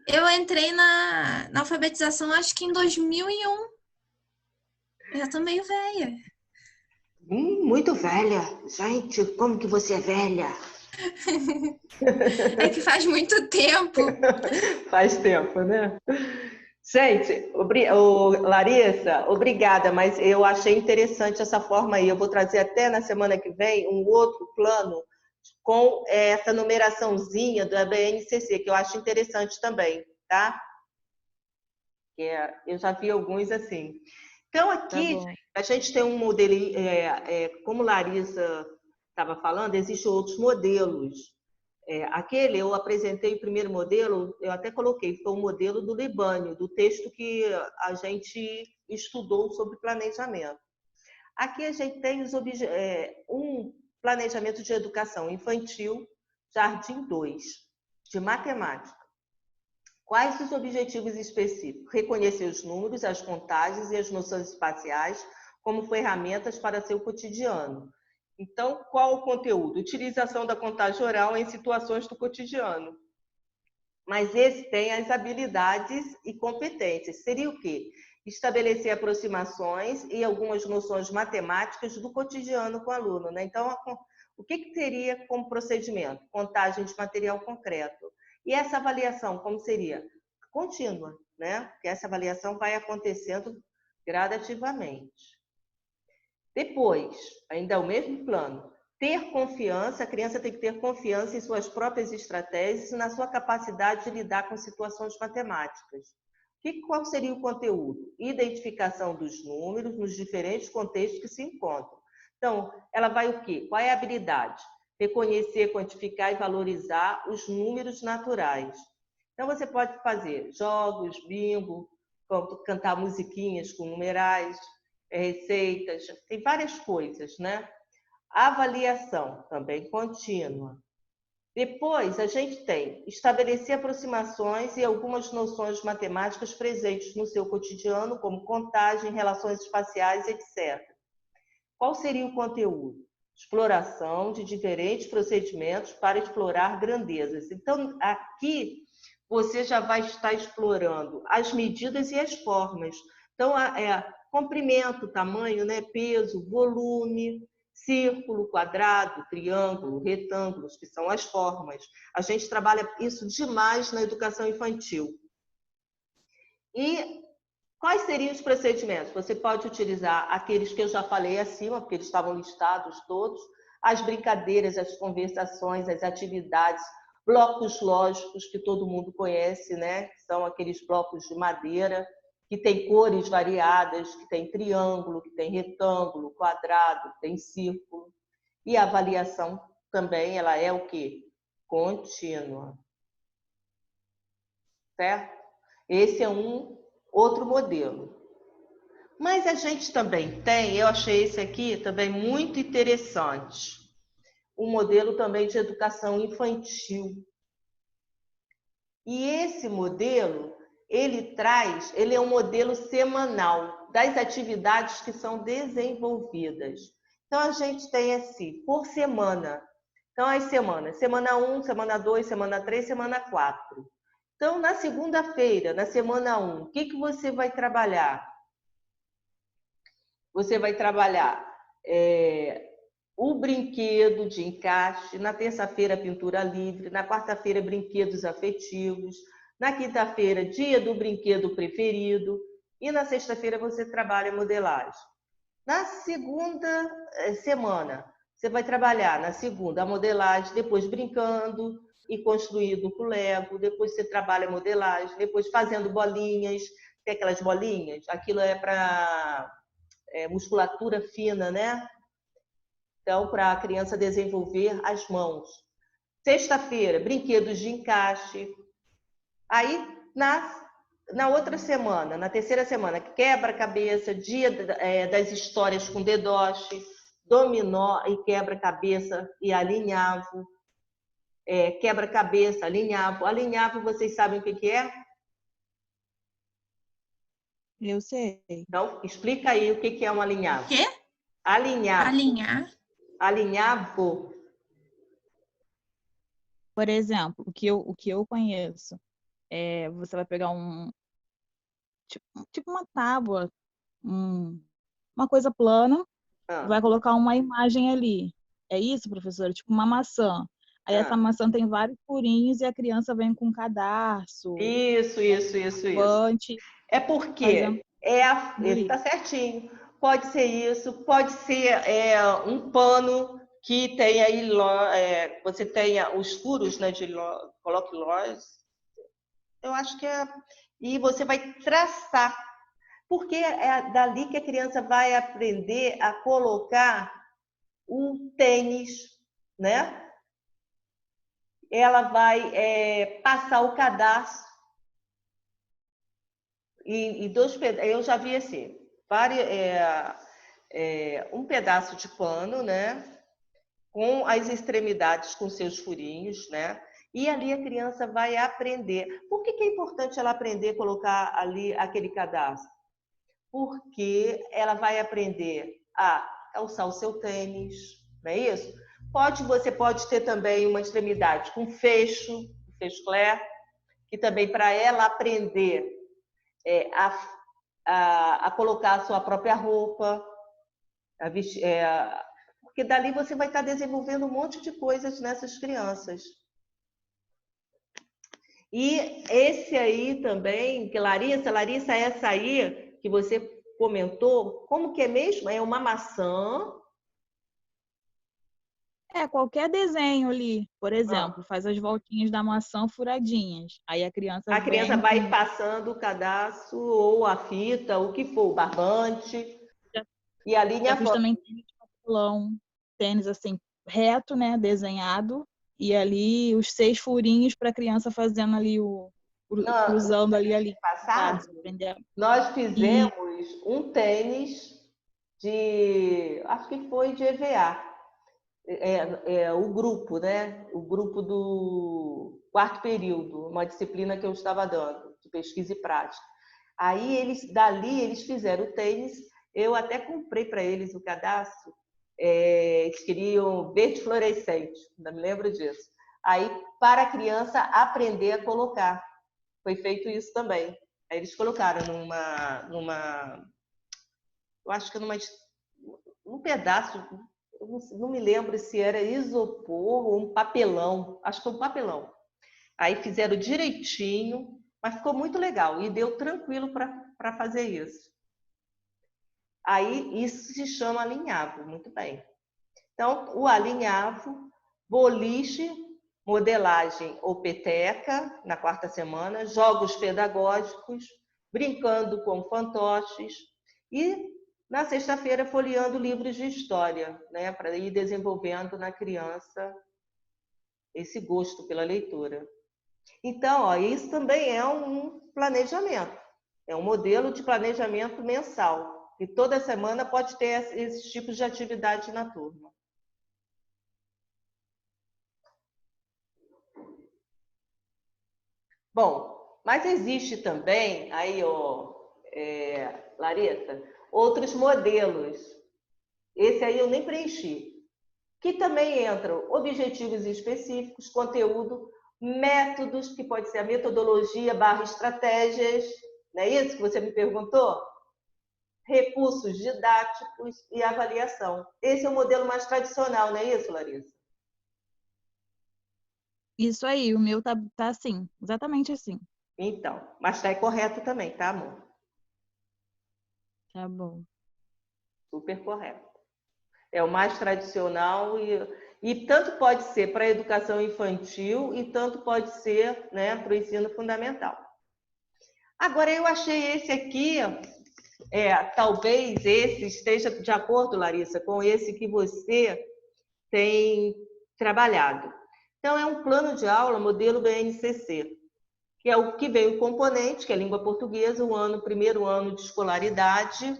Eu entrei na alfabetização acho que em 2001. Eu já tô meio velha. Muito velha. Gente, como que você é velha? É que faz muito tempo. Faz tempo, né? Gente, Larissa, obrigada, mas eu achei interessante essa forma aí. Eu vou trazer até na semana que vem um outro plano com essa numeraçãozinha da BNCC, que eu acho interessante também, tá? Eu já vi alguns assim. Então, Tá aqui, bom. a gente tem um modelo, como Larissa estava falando, existem outros modelos. Aquele, eu apresentei o primeiro modelo, eu até coloquei, foi o modelo do Libânio, do texto que a gente estudou sobre planejamento. Aqui a gente tem um planejamento de educação infantil, Jardim 2, de matemática. Quais os objetivos específicos? Reconhecer os números, as contagens e as noções espaciais como ferramentas para seu cotidiano. Então, qual o conteúdo? Utilização da contagem oral em situações do cotidiano. Mas esse tem as habilidades e competências. Seria o quê? Estabelecer aproximações e algumas noções matemáticas do cotidiano com o aluno, né? Então, o que teria como procedimento? Contagem de material concreto. E essa avaliação, como seria? Contínua, né? Porque essa avaliação vai acontecendo gradativamente. Depois, ainda é o mesmo plano, ter confiança, a criança tem que ter confiança em suas próprias estratégias e na sua capacidade de lidar com situações matemáticas. Qual seria o conteúdo? Identificação dos números nos diferentes contextos que se encontram. Então, ela vai o quê? Qual é a habilidade? Reconhecer, quantificar e valorizar os números naturais. Então, você pode fazer jogos, bingo, cantar musiquinhas com numerais, receitas, tem várias coisas, né? Avaliação, também contínua. Depois, a gente tem estabelecer aproximações e algumas noções matemáticas presentes no seu cotidiano, como contagem, relações espaciais, etc. Qual seria o conteúdo? Exploração de diferentes procedimentos para explorar grandezas. Então, aqui você já vai estar explorando as medidas e as formas. Então, comprimento, tamanho, né? Peso, volume, círculo, quadrado, triângulo, retângulos, que são as formas. A gente trabalha isso demais na educação infantil. E quais seriam os procedimentos? Você pode utilizar aqueles que eu já falei acima, porque eles estavam listados todos, as brincadeiras, as conversações, as atividades, blocos lógicos que todo mundo conhece, né? São aqueles blocos de madeira que tem cores variadas, que tem triângulo, que tem retângulo, quadrado, que tem círculo. E a avaliação também, ela é o quê? Contínua. Certo? Esse é um outro modelo. Mas a gente também tem, eu achei esse aqui também muito interessante, um modelo também de educação infantil. E esse modelo, ele é um modelo semanal das atividades que são desenvolvidas. Então, a gente tem assim, por semana. Então, as semanas, semana 1, semana 2, semana 3, semana 4. Então, na segunda-feira, na semana 1, o que você vai trabalhar? Você vai trabalhar o brinquedo de encaixe, na terça-feira, pintura livre, na quarta-feira, brinquedos afetivos, na quinta-feira, dia do brinquedo preferido, e na sexta-feira você trabalha modelagem. Na segunda semana, você vai trabalhar na segunda a modelagem, depois brincando e construindo com Lego, depois você trabalha a modelagem, depois fazendo bolinhas, tem aquelas bolinhas, aquilo é para musculatura fina, né? Então, para a criança desenvolver as mãos. Sexta-feira, brinquedos de encaixe. Aí, na outra semana, na terceira semana, quebra-cabeça, dia das histórias com dedoche, dominó e quebra-cabeça e alinhavo. Quebra-cabeça, alinhavo. Alinhavo, vocês sabem o que é? Eu sei. Então, explica aí o que é um alinhavo. O quê? Alinhavo. Alinhar. Alinhavo. Por exemplo, o que eu conheço, você vai pegar tipo uma tábua, uma coisa plana, vai colocar uma imagem ali. É isso, professora? Tipo uma maçã. Aí essa maçã tem vários furinhos e a criança vem com um cadarço. Isso. É porque está certinho. Pode ser isso, pode ser um pano que tem aí, você tenha os furos, né, coloque lojas. Eu acho que e você vai traçar, porque é dali que a criança vai aprender a colocar o tênis, né? Ela vai passar o cadastro e eu já vi assim, um pedaço de pano, né? Com as extremidades com seus furinhos, né? E ali a criança vai aprender. Por que é importante ela aprender a colocar ali aquele cadastro? Porque ela vai aprender a calçar o seu tênis, não é isso? Você pode ter também uma extremidade com fecho clé, que também para ela aprender a colocar a sua própria roupa, a vestir, porque dali você vai estar desenvolvendo um monte de coisas nessas crianças. E esse aí também, que Larissa, essa aí que você comentou, como que é mesmo? É uma maçã Qualquer desenho ali, por Ah. exemplo, faz as voltinhas da maçã furadinhas. Aí a criança A criança vem vai passando o cadastro ou a fita, o que for, o barbante, e a linha Já fiz volta. também tênis de papelão, tênis assim, reto, né, desenhado, e ali os 6 furinhos para a criança fazendo ali No cruzando ali a linha. passado, Aprender. nós E fizemos um tênis acho que foi de EVA, o grupo, né? O grupo do quarto período, uma disciplina que eu estava dando, de pesquisa e prática. Aí dali eles fizeram o tênis, eu até comprei para eles o cadastro, eles queriam verde fluorescente, ainda me lembro disso. Aí, para a criança aprender a colocar, foi feito isso também. Aí eles colocaram eu acho que num pedaço, eu não me lembro se era isopor ou um papelão, acho que foi um papelão. Aí fizeram direitinho, mas ficou muito legal e deu tranquilo para fazer isso. Aí isso se chama alinhavo, muito bem. Então, o alinhavo, boliche, modelagem ou peteca, na quarta semana, jogos pedagógicos, brincando com fantoches e, na sexta-feira, folheando livros de história, né, para ir desenvolvendo na criança esse gosto pela leitura. Então, ó, isso também é um planejamento, é um modelo de planejamento mensal, e toda semana pode ter esses tipos de atividade na turma. Bom, mas existe também, aí, ó, Larissa, outros modelos. Esse aí eu nem preenchi. Que também entram objetivos específicos, conteúdo, métodos, que pode ser a metodologia / estratégias, não é isso que você me perguntou? Recursos didáticos e avaliação. Esse é o modelo mais tradicional, não é isso, Larissa? isso aí, o meu tá assim, exatamente assim. Então, mas está correto também, tá, amor? Tá bom. Super correto. É o mais tradicional e tanto pode ser para a educação infantil e tanto pode ser, né, para o ensino fundamental. Agora, eu achei esse aqui, talvez esse esteja de acordo, Larissa, com esse que você tem trabalhado. Então, é um plano de aula modelo BNCC, que é o que vem o componente, que é a língua portuguesa, primeiro ano de escolaridade.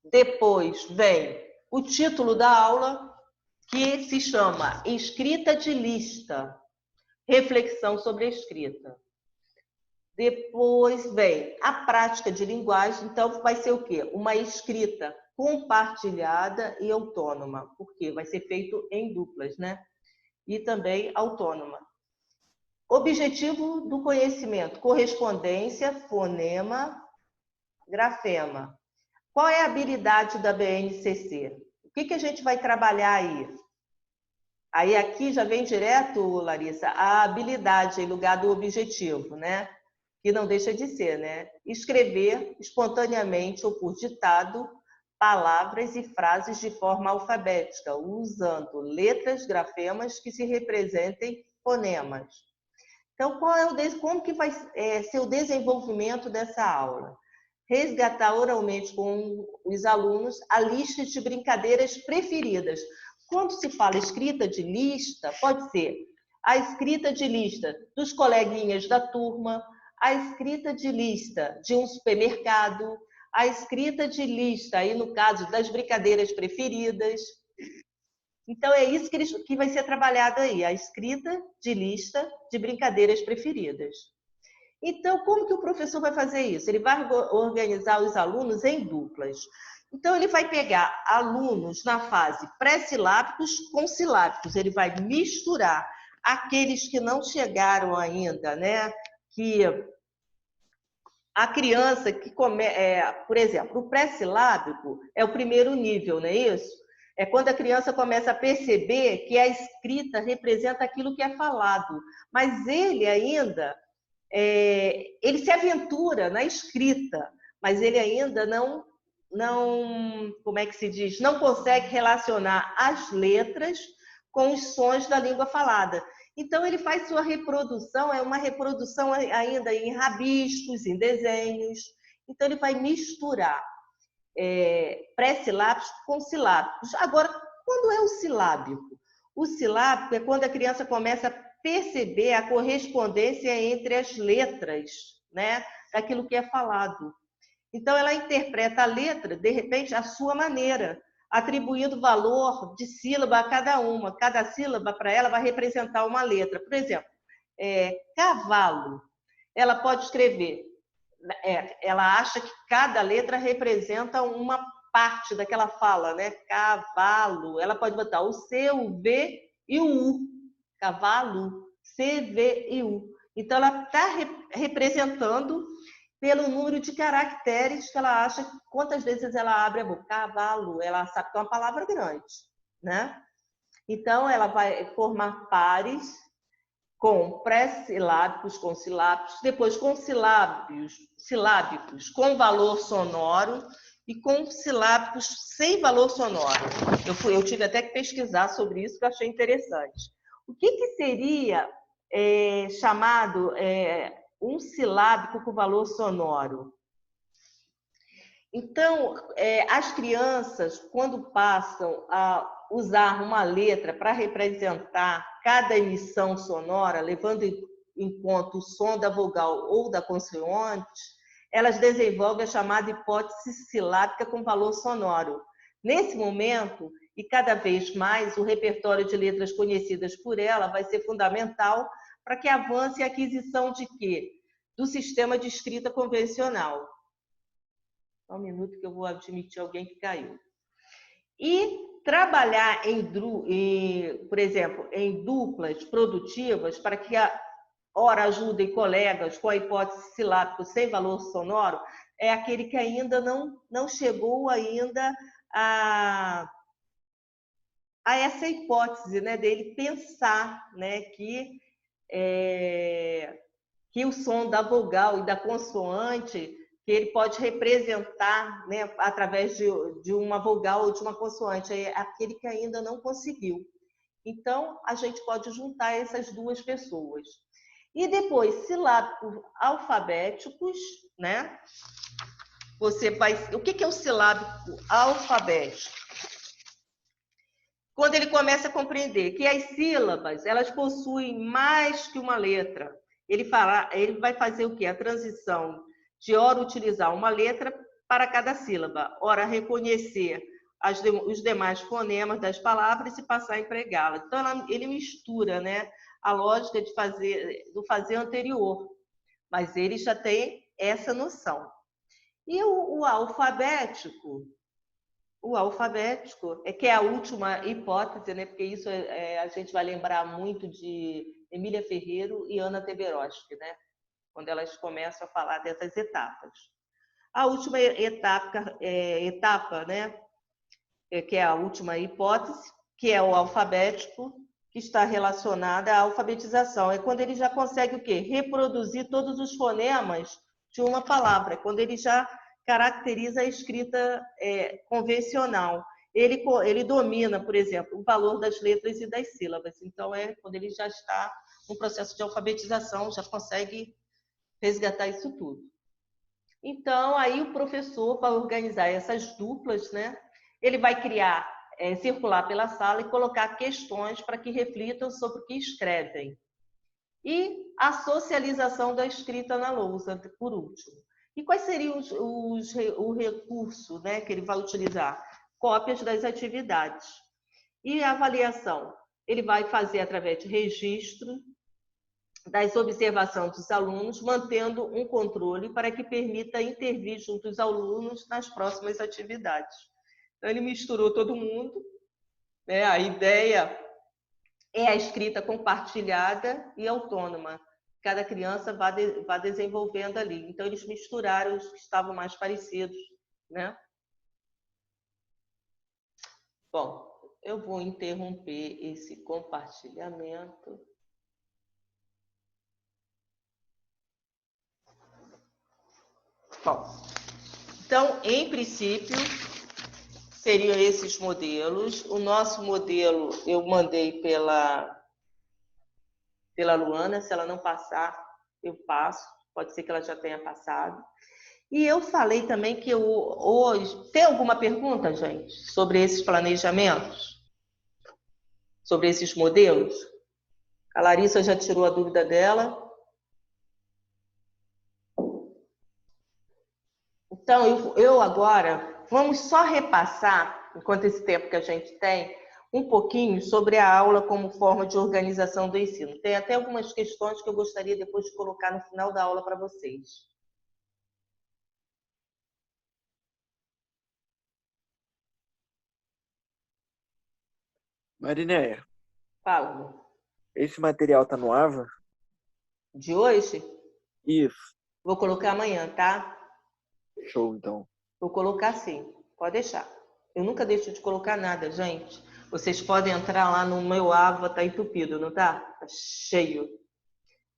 Depois vem o título da aula, que se chama Escrita de Lista, reflexão sobre a escrita. Depois vem a prática de linguagem, então vai ser o quê? Uma escrita compartilhada e autônoma, porque vai ser feito em duplas, né? E também autônoma. Objetivo do conhecimento: correspondência, fonema, grafema. Qual é a habilidade da BNCC? O que a gente vai trabalhar aí? Aí aqui já vem direto, Larissa, a habilidade em lugar do objetivo, né? Que não deixa de ser, né? Escrever espontaneamente ou por ditado palavras e frases de forma alfabética, usando letras, grafemas que se representem fonemas. Então, como que vai ser o desenvolvimento dessa aula? Resgatar oralmente com os alunos a lista de brincadeiras preferidas. Quando se fala escrita de lista, pode ser a escrita de lista dos coleguinhas da turma, a escrita de lista de um supermercado, a escrita de lista, aí no caso das brincadeiras preferidas. Então, é isso que vai ser trabalhado aí, a escrita de lista de brincadeiras preferidas. Então, como que o professor vai fazer isso? Ele vai organizar os alunos em duplas. Então, ele vai pegar alunos na fase pré-silábicos com silábicos. Ele vai misturar aqueles que não chegaram ainda, né? Que a criança que por exemplo, o pré-silábico é o primeiro nível, não é isso? É quando a criança começa a perceber que a escrita representa aquilo que é falado, mas ele ainda ele se aventura na escrita, mas ele ainda não como é que se diz? Não consegue relacionar as letras com os sons da língua falada. Então, ele faz sua reprodução, é uma reprodução ainda em rabiscos, em desenhos. Então, ele vai misturar pré-silábicos com silábicos. Agora, quando é o silábico? O silábico é quando a criança começa a perceber a correspondência entre as letras, né, daquilo que é falado. Então, ela interpreta a letra, de repente, à sua maneira, atribuindo valor de sílaba a cada uma. Cada sílaba, para ela, vai representar uma letra. Por exemplo, cavalo. Ela pode escrever, ela acha que cada letra representa uma parte daquela fala, né? Cavalo. Ela pode botar o C, o V e o U. Cavalo, C, V e U. Então, ela está representando pelo número de caracteres que ela acha, quantas vezes ela abre a boca. Cavalo, ela sabe que é uma palavra grande, né? Então, ela vai formar pares com pré-silábicos, com silábicos, depois com silábicos com valor sonoro e com silábicos sem valor sonoro. Eu tive até que pesquisar sobre isso, que eu achei interessante. O que seria chamado um silábico com valor sonoro? Então, as crianças, quando passam a usar uma letra para representar cada emissão sonora, levando em conta o som da vogal ou da consoante, elas desenvolvem a chamada hipótese silábica com valor sonoro. Nesse momento, e cada vez mais, o repertório de letras conhecidas por ela vai ser fundamental para que avance a aquisição de quê? Do sistema de escrita convencional. Só um minuto que eu vou admitir alguém que caiu. E trabalhar por exemplo, em duplas produtivas para que ora ajudem colegas com a hipótese silábica sem valor sonoro, é aquele que ainda não chegou ainda a essa hipótese, né, dele pensar, né, que o som da vogal e da consoante que ele pode representar, né, através de uma vogal ou de uma consoante, é aquele que ainda não conseguiu. Então, a gente pode juntar essas duas pessoas. E depois, silábicos alfabéticos, né? O que é o silábico alfabético? Quando ele começa a compreender que as sílabas, elas possuem mais que uma letra. Ele vai fazer o quê? A transição de ora utilizar uma letra para cada sílaba, ora reconhecer os demais fonemas das palavras e passar a empregá-las. Então, ele mistura, né, a lógica do fazer anterior, mas ele já tem essa noção. E o alfabético que é a última hipótese, né, porque isso a gente vai lembrar muito de Emília Ferreiro e Ana Teberoski, né, quando elas começam a falar dessas etapas. A última etapa, né, que é a última hipótese, que é o alfabético, que está relacionada à alfabetização. É quando ele já consegue o quê? Reproduzir todos os fonemas de uma palavra, quando ele já caracteriza a escrita convencional. Ele domina, por exemplo, o valor das letras e das sílabas. Então, quando ele já está no processo de alfabetização, já consegue resgatar isso tudo. Então, aí o professor, para organizar essas duplas, né, ele vai circular pela sala e colocar questões para que reflitam sobre o que escrevem. E a socialização da escrita na lousa, por último. E quais seriam o recurso, né, que ele vai utilizar? Cópias das atividades. E a avaliação? Ele vai fazer através de registro das observações dos alunos, mantendo um controle para que permita intervir junto aos alunos nas próximas atividades. Então, ele misturou todo mundo, né? A ideia é a escrita compartilhada e autônoma. Cada criança vai desenvolvendo ali. Então, eles misturaram os que estavam mais parecidos, né? Bom, eu vou interromper esse compartilhamento. Bom, Então, em princípio, seriam esses modelos. O nosso modelo eu mandei pela Luana. Se ela não passar, eu passo. Pode ser que ela já tenha passado. E eu falei também que hoje... Tem alguma pergunta, gente, sobre esses planejamentos? Sobre esses modelos? A Larissa já tirou a dúvida dela. Então, eu agora, vamos só repassar, enquanto esse tempo que a gente tem, um pouquinho sobre a aula como forma de organização do ensino. Tem até algumas questões que eu gostaria depois de colocar no final da aula para vocês. Marinéia, Fala. esse material tá no AVA? De hoje, Isso. vou colocar amanhã, tá? Show, então. Vou colocar sim, pode deixar. Eu nunca deixo de colocar nada, gente. Vocês podem entrar lá no meu AVA, tá entupido, não tá? Tá cheio.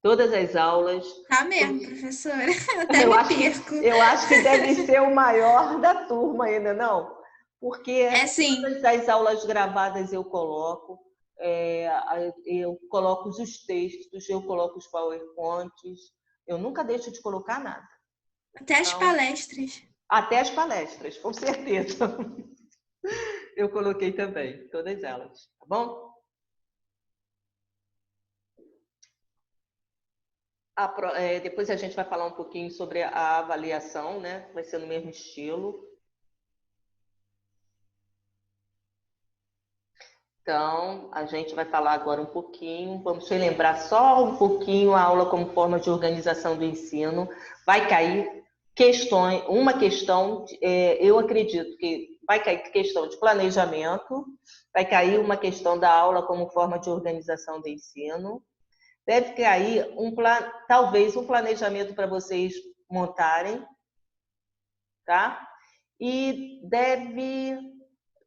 Todas as aulas. Tá mesmo, professora. Eu até Eu me acho, perco. eu acho que deve ser o maior da turma ainda, não? Porque É sim. todas as aulas gravadas eu coloco. Eu coloco os textos, eu coloco os PowerPoints. Eu nunca deixo de colocar nada. Até as palestras. Até as palestras, com certeza. Eu coloquei também, todas elas, tá bom? Depois a gente vai falar um pouquinho sobre a avaliação, né? Vai ser no mesmo estilo. Então, a gente vai falar agora um pouquinho, vamos relembrar só um pouquinho a aula como forma de organização do ensino. Vai cair uma questão, eu acredito que vai cair questão de planejamento, vai cair uma questão da aula como forma de organização do ensino, deve cair talvez um planejamento para vocês montarem, tá? E deve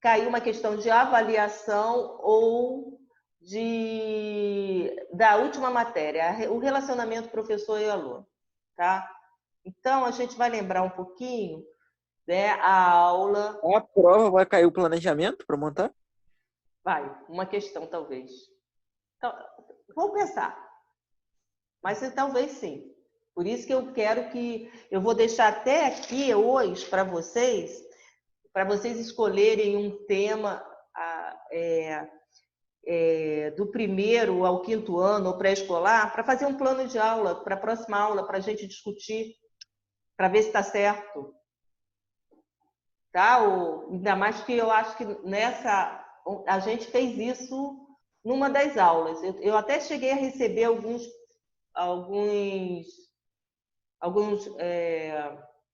cair uma questão de avaliação ou da última matéria, o relacionamento professor e aluno, tá? Então, a gente vai lembrar um pouquinho, né, a aula... A prova vai cair o planejamento para montar? Vai, uma questão talvez. Então, vou pensar, mas talvez sim. Por isso que eu vou deixar até aqui hoje para vocês escolherem um tema do primeiro ao quinto ano, ou pré-escolar, para fazer um plano de aula para a próxima aula, para a gente discutir, para ver se está certo. Tá? Ainda mais que eu acho que a gente fez isso numa das aulas. Eu até cheguei a receber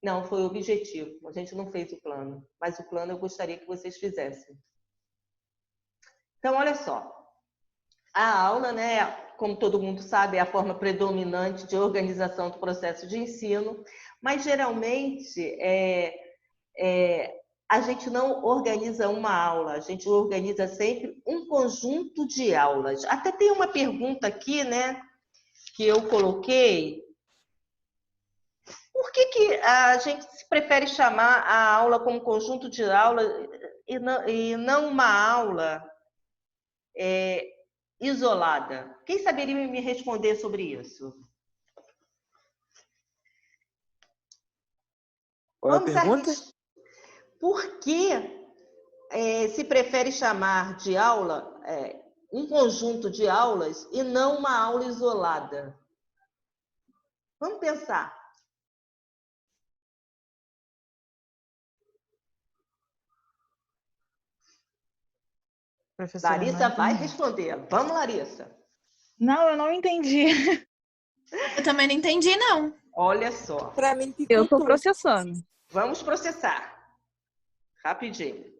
não, foi objetivo. A gente não fez o plano, mas o plano eu gostaria que vocês fizessem. Então, olha só. A aula, né, como todo mundo sabe, é a forma predominante de organização do processo de ensino, mas geralmente a gente não organiza uma aula, a gente organiza sempre um conjunto de aulas. Até tem uma pergunta aqui, né, que eu coloquei. Por que a gente prefere chamar a aula como conjunto de aulas e não uma aula isolada? Quem saberia me responder sobre isso? Qual é a pergunta? Por que se prefere chamar de aula um conjunto de aulas e não uma aula isolada? Vamos pensar. Professora, Larissa vai responder. Vamos, Larissa. Não, eu não entendi. Eu também não entendi, não. Olha só. Para mim, Eu tô tudo. processando. Vamos processar. Rapidinho.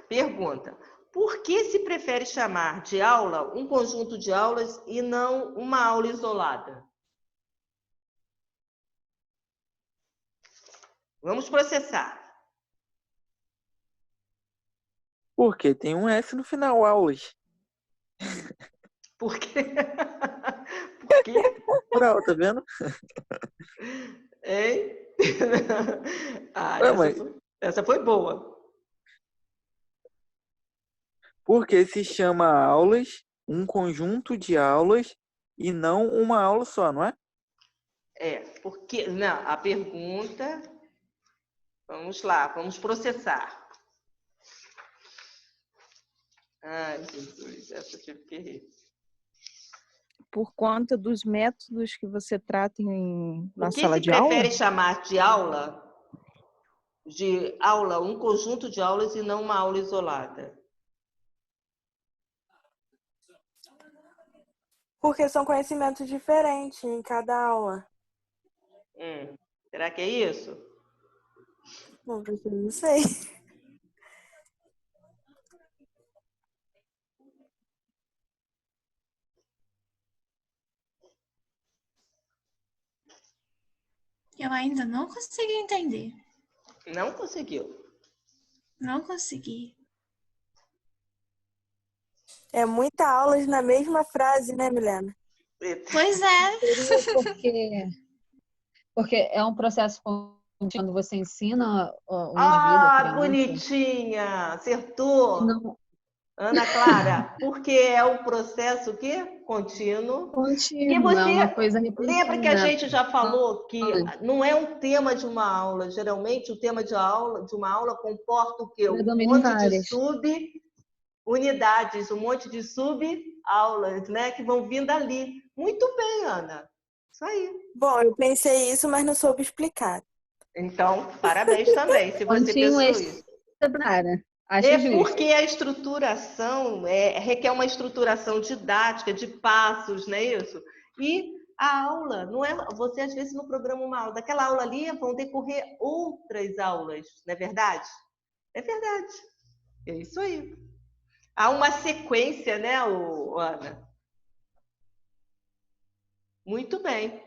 Pergunta. Por que se prefere chamar de aula um conjunto de aulas e não uma aula isolada? Vamos processar. Porque tem um F no final, aulas. Porque Que? Plural, tá vendo? Hein? Ah, Ué, mas essa foi boa. por que se chama aulas um conjunto de aulas e não uma aula só, não é? Porque. Não, a pergunta. Vamos lá, vamos processar. Ai, Jesus, essa eu tive que rir. Por conta dos métodos que você trata na O que sala se de aula? prefere chamar de aula, um conjunto de aulas e não uma aula isolada? Porque são conhecimentos diferentes em cada aula. Será que é isso? Bom, professor, não sei. Eu ainda não consegui entender. Não conseguiu. Não consegui. É muita aulas na mesma frase, né, Milena? Pois é. Seria porque é um processo contínuo quando você ensina o indivíduo, a criança. Bonitinha! Acertou! Não, Ana Clara, porque é um processo que contínuo. Porque contínuo, é uma você coisa lembra que a repetida. gente já falou que não é um tema de uma aula. Geralmente, o tema de uma aula comporta o quê? Um Predomina em monte de várias. subunidades, um monte de sub-aulas, né? Que vão vindo ali. Muito bem, Ana. Isso aí. Bom, eu pensei isso, mas não soube explicar. Então, parabéns também, se você Contínuo pensou isso. extraordinária. Acho É justo. porque a estruturação requer uma estruturação didática, de passos, não é isso? E a aula, não é, você às vezes no programa uma aula, daquela aula ali vão decorrer outras aulas, não é verdade? É verdade, é isso aí. Há uma sequência, né, Ana? Muito bem.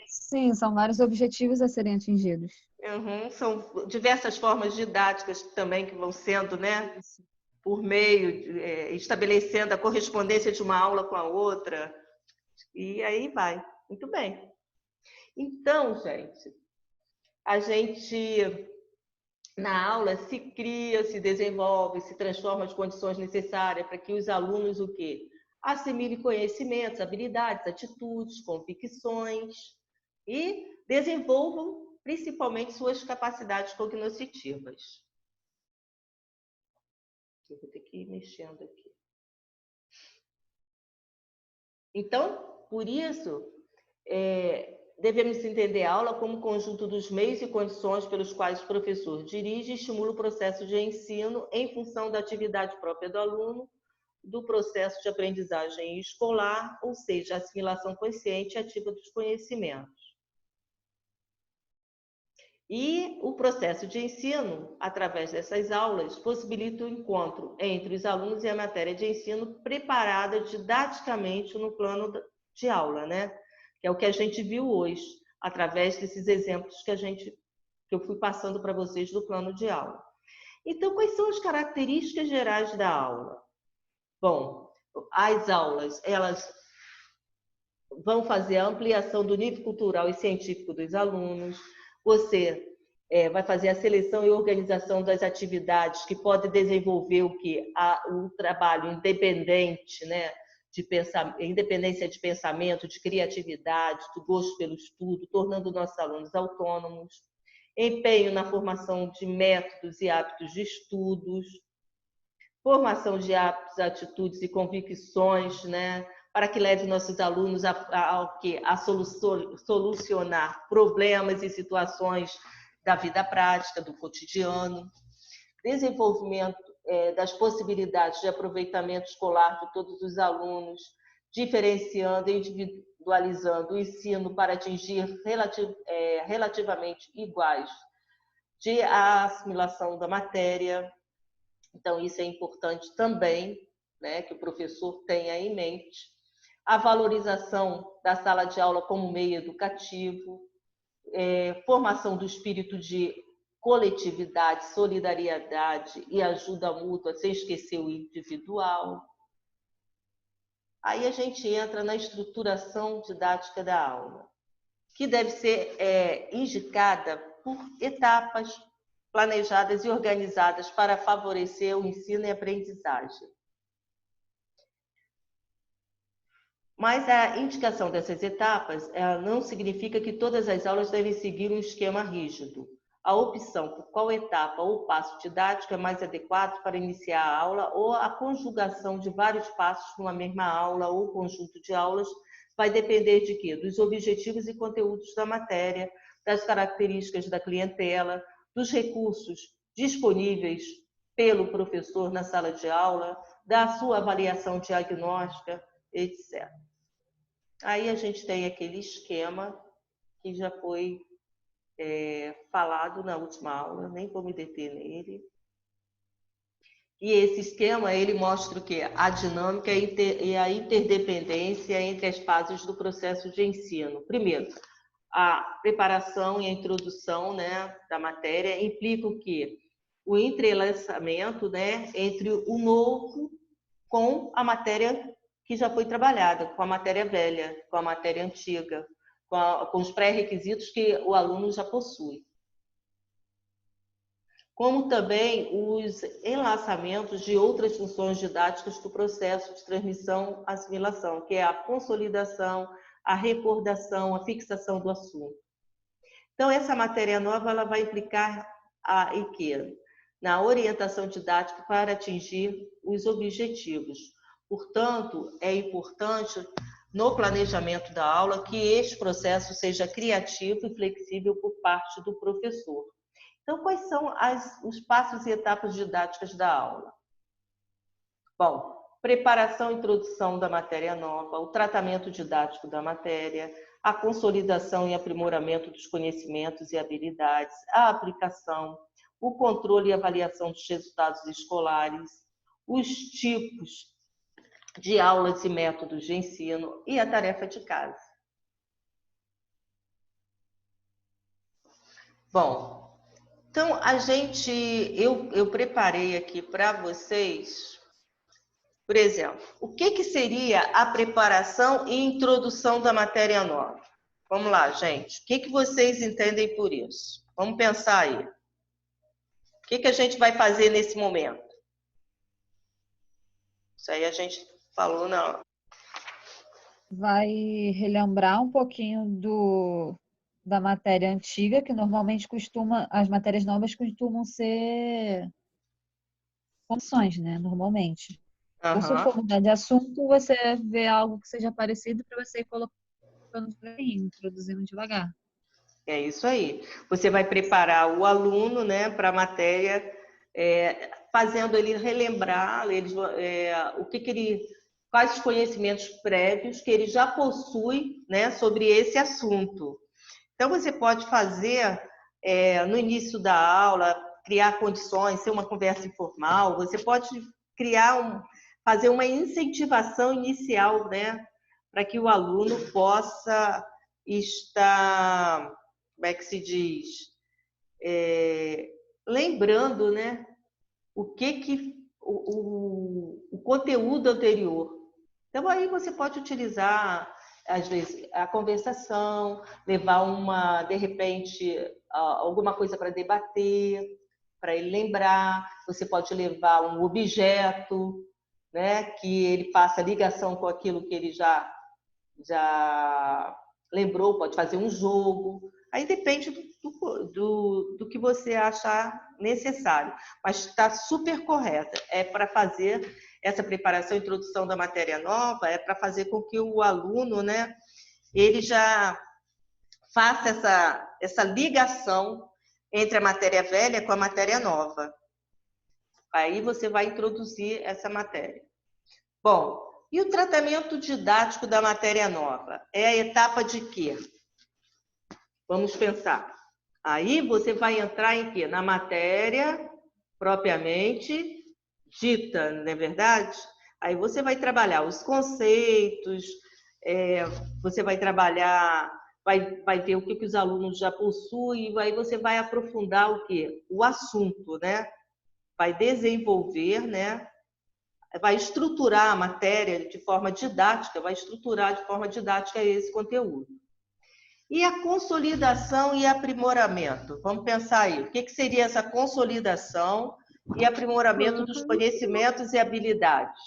Sim, são vários objetivos a serem atingidos. São diversas formas didáticas também que vão sendo, né? Por meio, estabelecendo a correspondência de uma aula com a outra. E aí vai. Muito bem. Então, gente, a gente na aula se cria, se desenvolve, se transforma as condições necessárias para que os alunos o quê? Assimilem conhecimentos, habilidades, atitudes, convicções e desenvolvam principalmente suas capacidades cognitivas. Eu vou ter que ir mexendo aqui. Então, por isso, devemos entender a aula como conjunto dos meios e condições pelos quais o professor dirige e estimula o processo de ensino em função da atividade própria do aluno, do processo de aprendizagem escolar, ou seja, a assimilação consciente e ativa dos conhecimentos. E o processo de ensino, através dessas aulas, possibilita o encontro entre os alunos e a matéria de ensino preparada didaticamente no plano de aula, né? Que é o que a gente viu hoje, através desses exemplos que eu fui passando para vocês do plano de aula. Então, quais são as características gerais da aula? Bom, as aulas, elas vão fazer a ampliação do nível cultural e científico dos alunos. Você vai fazer a seleção e organização das atividades que podem desenvolver o trabalho independente, né? Independência de pensamento, de criatividade, do gosto pelo estudo, tornando nossos alunos autônomos. Empenho na formação de métodos e hábitos de estudos. Formação de hábitos, atitudes e convicções, né? Para que leve nossos alunos a solucionar problemas e situações da vida prática, do cotidiano. Desenvolvimento das possibilidades de aproveitamento escolar de todos os alunos, diferenciando e individualizando o ensino para atingir relativamente iguais de assimilação da matéria. Então, isso é importante também, né, que o professor tenha em mente. A valorização da sala de aula como meio educativo, formação do espírito de coletividade, solidariedade e ajuda mútua, sem esquecer o individual. Aí a gente entra na estruturação didática da aula, que deve ser indicada por etapas planejadas e organizadas para favorecer o ensino e aprendizagem. Mas a indicação dessas etapas não significa que todas as aulas devem seguir um esquema rígido. A opção por qual etapa ou passo didático é mais adequado para iniciar a aula ou a conjugação de vários passos numa mesma aula ou conjunto de aulas vai depender de quê? Dos objetivos e conteúdos da matéria, das características da clientela, dos recursos disponíveis pelo professor na sala de aula, da sua avaliação diagnóstica, etc. Aí a gente tem aquele esquema que já foi falado na última aula, nem vou me deter nele. E esse esquema, ele mostra o quê? A dinâmica e a interdependência entre as fases do processo de ensino. Primeiro, a preparação e a introdução, né, da matéria implicam que o entrelaçamento, né, entre o novo com a matéria que já foi trabalhada, com a matéria velha, com a matéria antiga, com os pré-requisitos que o aluno já possui. Como também os enlaçamentos de outras funções didáticas do processo de transmissão-assimilação, que é a consolidação, a recordação, a fixação do assunto. Então, essa matéria nova ela vai implicar em quê? Na orientação didática para atingir os objetivos. Portanto, é importante no planejamento da aula que este processo seja criativo e flexível por parte do professor. Então, quais são os passos e etapas didáticas da aula? Bom, preparação e introdução da matéria nova, o tratamento didático da matéria, a consolidação e aprimoramento dos conhecimentos e habilidades, a aplicação, o controle e avaliação dos resultados escolares, os tipos de aulas e métodos de ensino e a tarefa de casa. Bom, então eu preparei aqui para vocês, por exemplo, o que seria a preparação e introdução da matéria nova? Vamos lá, gente. O que vocês entendem por isso? Vamos pensar aí. O que a gente vai fazer nesse momento? Isso aí a gente falou na... Vai relembrar um pouquinho da matéria antiga, que normalmente as matérias novas costumam ser funções, né? Normalmente. Ou se for mudar de assunto, você vê algo que seja parecido para você ir colocando por aí, introduzindo devagar. É isso aí. Você vai preparar o aluno, né, para a matéria, fazendo ele relembrar quais os conhecimentos prévios que ele já possui, né, sobre esse assunto. Então, você pode fazer, no início da aula, criar condições, ser uma conversa informal, você pode fazer uma incentivação inicial, né, para que o aluno possa estar, como é que se diz, lembrando, né, o conteúdo anterior. Então, aí você pode utilizar, às vezes, a conversação, levar de repente, alguma coisa para debater, para ele lembrar. Você pode levar um objeto, né, que ele faça ligação com aquilo que ele já lembrou, pode fazer um jogo. Aí depende do que você achar necessário. Mas está super correta. É para fazer essa preparação e introdução da matéria nova, é para fazer com que o aluno, né, ele já faça essa ligação entre a matéria velha com a matéria nova. Aí você vai introduzir essa matéria. Bom, e o tratamento didático da matéria nova? É a etapa de quê? Vamos pensar. Aí você vai entrar em quê? Na matéria propriamente dita, não é verdade? Aí você vai trabalhar os conceitos, você vai trabalhar, vai ver o que os alunos já possuem, aí você vai aprofundar o quê? O assunto, né? Vai desenvolver, né, vai estruturar a matéria de forma didática, vai estruturar de forma didática esse conteúdo. E a consolidação e aprimoramento? Vamos pensar aí, o que seria essa consolidação e aprimoramento dos conhecimentos e habilidades?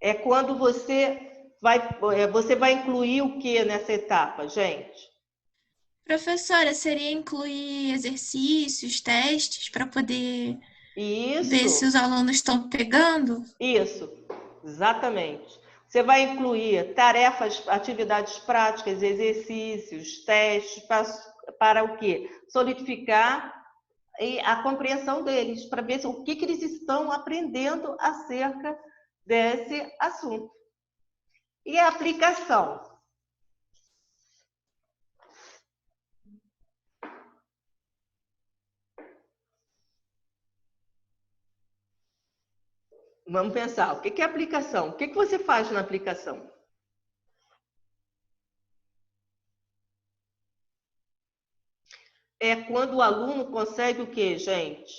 É quando você vai incluir o que nessa etapa, gente? Professora, seria incluir exercícios, testes, para poder ver se Isso, os alunos estão pegando? isso, exatamente. Você vai incluir tarefas, atividades práticas, exercícios, testes, para o quê? Solidificar a compreensão deles, para ver o que eles estão aprendendo acerca desse assunto. E a aplicação? Vamos pensar, o que é aplicação? O que você faz na aplicação? É quando o aluno consegue o quê, gente?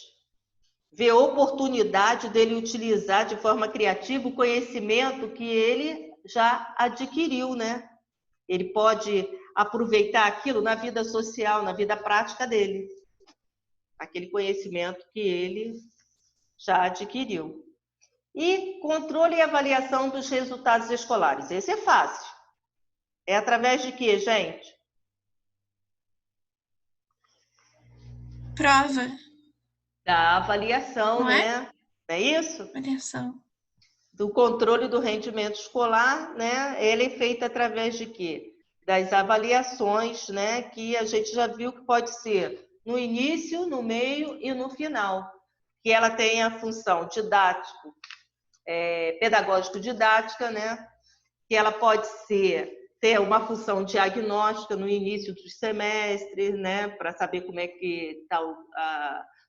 Ver oportunidade dele utilizar de forma criativa o conhecimento que ele já adquiriu, né? Ele pode aproveitar aquilo na vida social, na vida prática dele. Aquele conhecimento que ele já adquiriu. E controle e avaliação dos resultados escolares. Esse é fácil. É através de quê, gente? Prova, Da avaliação, não é? né? Não é isso? Avaliação. Do controle do rendimento escolar, né? Ele é feito através de quê? Das avaliações, né? Que a gente já viu que pode ser no início, no meio e no final. Que ela tem a função didático, pedagógico-didática, né? Que ela pode ter uma função diagnóstica no início dos semestres, né? Para saber como é que está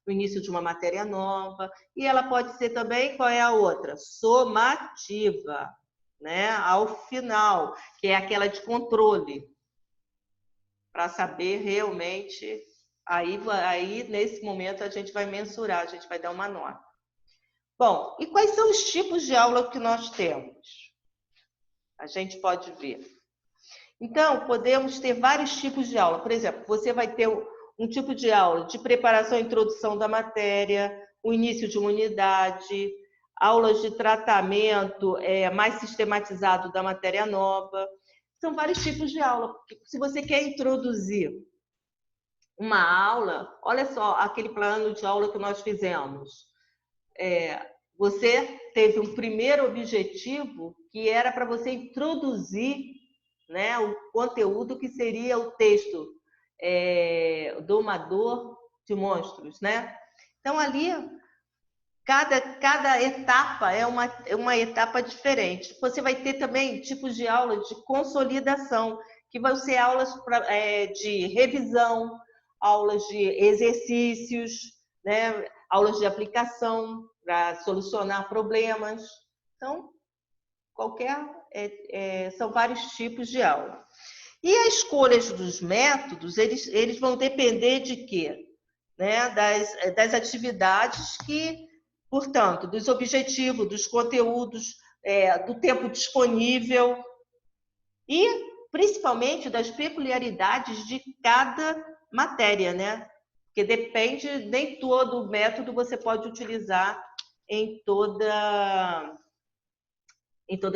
no início de uma matéria nova. E ela pode ser também, qual é a outra? Somativa, né? Ao final, que é aquela de controle, para saber realmente. Aí, nesse momento, a gente vai mensurar, a gente vai dar uma nota. Bom, e quais são os tipos de aula que nós temos? A gente pode ver. Então, podemos ter vários tipos de aula. Por exemplo, você vai ter um tipo de aula de preparação e introdução da matéria, o início de uma unidade, aulas de tratamento mais sistematizado da matéria nova. São vários tipos de aula. Se você quer introduzir uma aula, olha só aquele plano de aula que nós fizemos. Você teve um primeiro objetivo que era para você introduzir, né, o conteúdo que seria o texto Domador de Monstros, né? Então, ali, cada etapa é uma etapa diferente. Você vai ter também tipos de aula de consolidação, que vão ser aulas de revisão, aulas de exercícios, né? Aulas de aplicação para solucionar problemas. Então, são vários tipos de aula. E as escolhas dos métodos, eles vão depender de quê? Né? Das atividades que, portanto, dos objetivos, dos conteúdos, do tempo disponível e, principalmente, das peculiaridades de cada matéria, né? Porque depende, nem todo método você pode utilizar em toda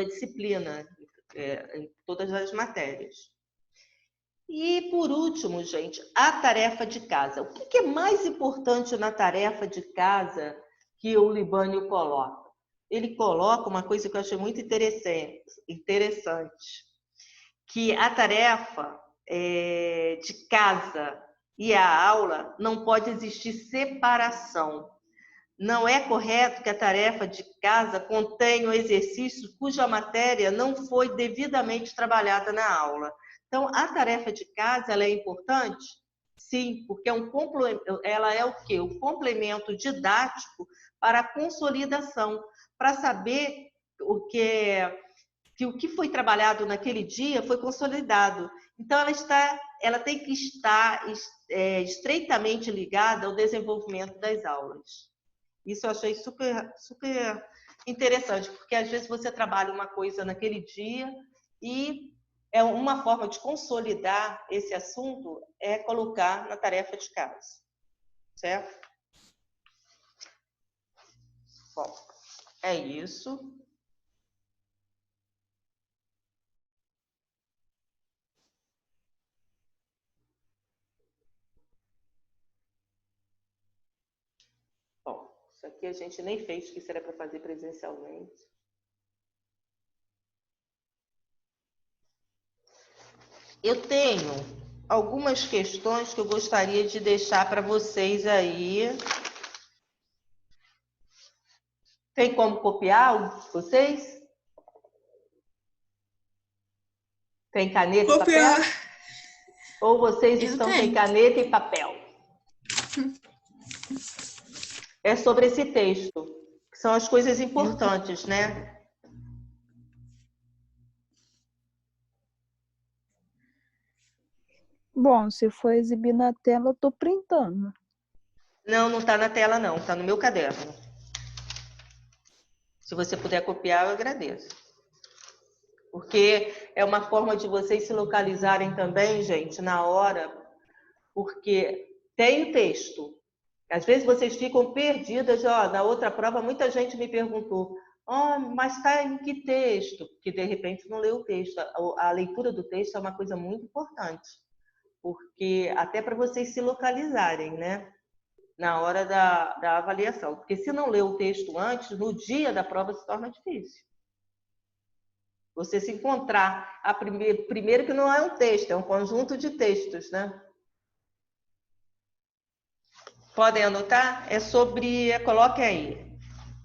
disciplina, em todas as matérias. E, por último, gente, a tarefa de casa. O que é mais importante na tarefa de casa que o Libânio coloca? Ele coloca uma coisa que eu achei muito interessante, que a tarefa de casa e a aula não pode existir separação. Não é correto que a tarefa de casa contenha um exercício cuja matéria não foi devidamente trabalhada na aula. Então, a tarefa de casa, ela é importante? Sim, porque ela é o quê? O complemento didático para a consolidação, para saber que o que foi trabalhado naquele dia foi consolidado. Então, ela tem que estar estreitamente ligada ao desenvolvimento das aulas. Isso eu achei super, super interessante, porque às vezes você trabalha uma coisa naquele dia e é uma forma de consolidar esse assunto é colocar na tarefa de casa, certo? Bom, é isso. Bom, isso aqui a gente nem fez, que isso era para fazer presencialmente. Eu tenho algumas questões que eu gostaria de deixar para vocês aí. Tem como copiar vocês? Tem caneta e Copiar. papel? Ou vocês Eu estão sem tenho. caneta e papel? É sobre esse texto, que são as coisas importantes, né? Bom, se for exibir na tela, eu tô printando. Não, não está na tela, não. Está no meu caderno. Se você puder copiar, eu agradeço. Porque é uma forma de vocês se localizarem também, gente, na hora, porque tem o texto. Às vezes vocês ficam perdidas. Ó, na outra prova, muita gente me perguntou, mas está em que texto? Porque, de repente, não leu o texto. A leitura do texto é uma coisa muito importante, porque até para vocês se localizarem, né? Na hora da avaliação. Porque se não ler o texto antes, no dia da prova se torna difícil. Você se encontrar, primeiro que não é um texto, é um conjunto de textos, né? Podem anotar? É sobre, coloque aí.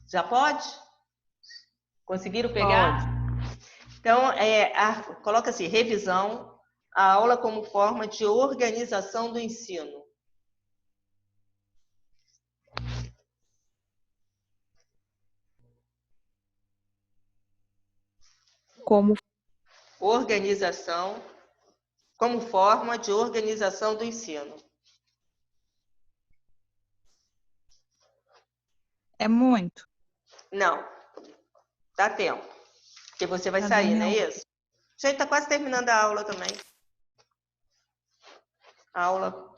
Já pode? Conseguiram pegar? Então, coloca assim, revisão, a aula como forma de organização do ensino. Como Organização, como forma de organização do ensino. É muito. Não, dá tempo, porque você vai Tá sair, dando não é meu- isso? Gente, está quase terminando a aula também. A aula,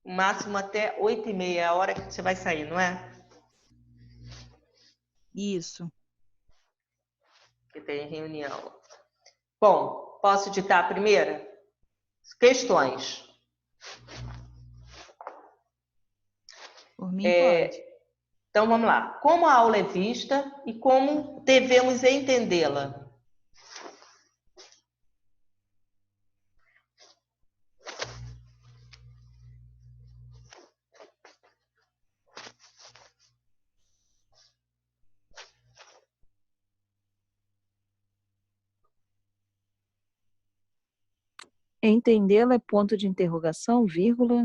o máximo até 8h30, é a hora que você vai sair, não é? Isso. Que tem reunião. Bom, posso ditar a primeira? Questões. Por mim, pode. Então, vamos lá. Como a aula é vista e como devemos entendê-la? entendê-la é ponto de interrogação, vírgula.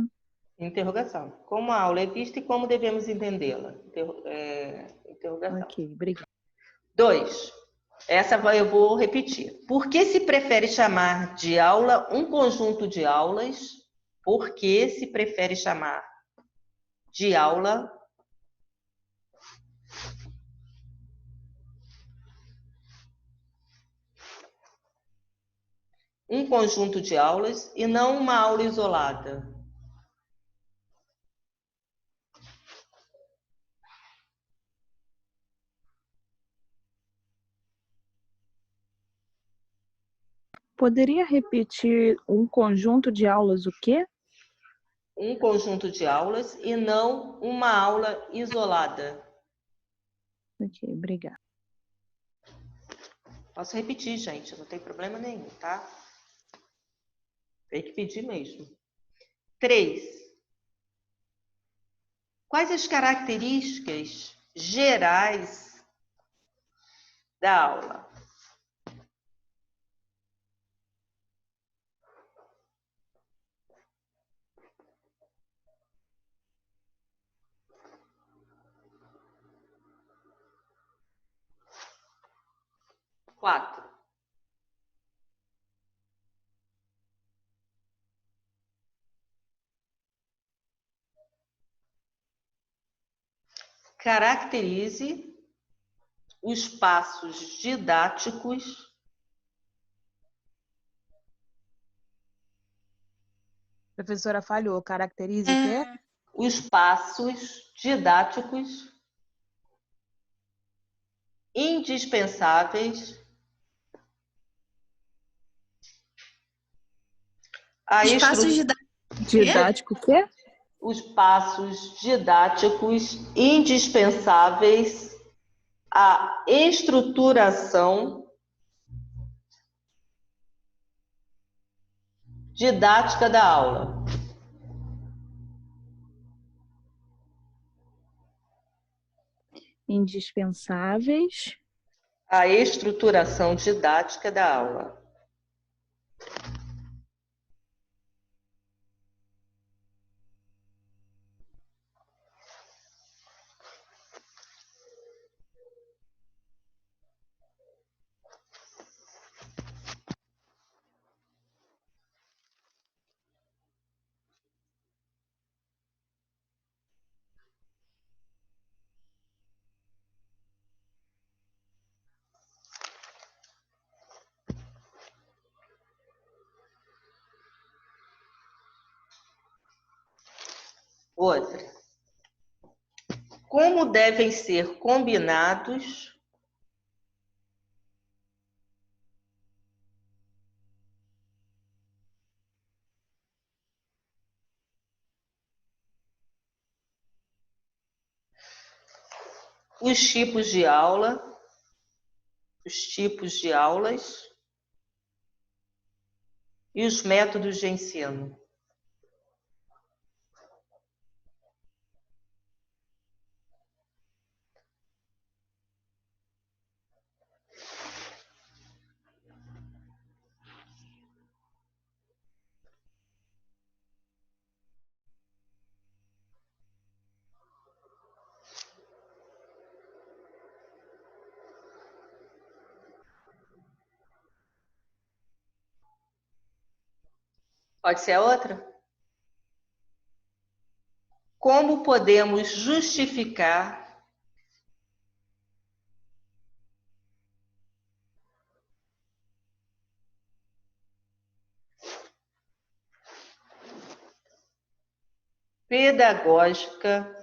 Interrogação. Como a aula é vista e como devemos entendê-la? Interrogação. Ok, obrigada. 2. Essa eu vou repetir. Por que se prefere chamar de aula um conjunto de aulas? Por que se prefere chamar de aula um conjunto de aulas e não uma aula isolada? Poderia repetir um conjunto de aulas o quê? Um conjunto de aulas e não uma aula isolada. Ok, obrigada. Posso repetir, gente, não tem problema nenhum, tá? Tem que pedir mesmo. 3. Quais as características gerais da aula? Quatro. caracterize os passos didáticos Professora falhou. Caracterize o quê? os passos didáticos indispensáveis à Os passos Didático o quê? os passos didáticos indispensáveis à estruturação didática da aula. Indispensáveis. A estruturação didática da aula. Outra. Como devem ser combinados os tipos de aula, os tipos de aulas e os métodos de ensino? Pode ser a outra? Como podemos justificar pedagógica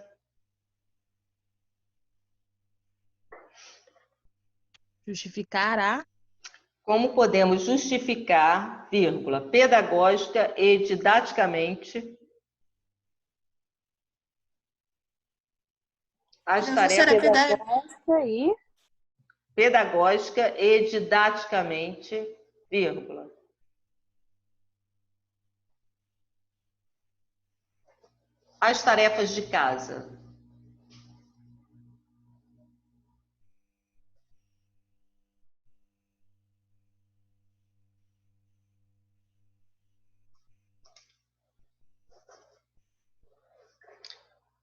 Justificar como podemos justificar, vírgula, pedagógica e didaticamente as Professora, tarefas Pedagógica pedagógica e e didaticamente, vírgula, as tarefas de casa.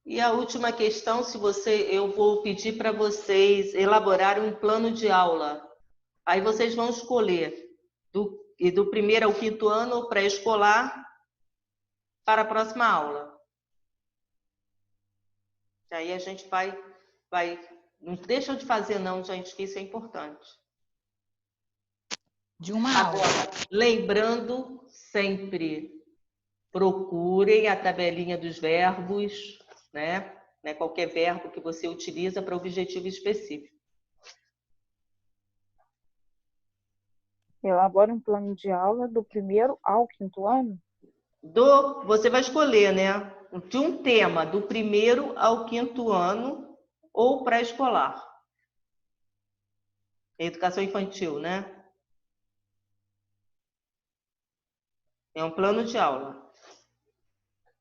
E a última questão, eu vou pedir para vocês elaborarem um plano de aula. Aí vocês vão escolher do primeiro ao quinto ano pré-escolar para a próxima aula. Aí a gente vai, não deixa de fazer não, gente, que isso é importante. de uma aula. Agora, lembrando sempre, procurem a tabelinha dos verbos, né? Qualquer verbo que você utiliza para objetivo específico. elabora um plano de aula do primeiro ao quinto ano? Você vai escolher, né? De um tema, do primeiro ao quinto ano ou pré-escolar. Educação infantil, né? É um plano de aula.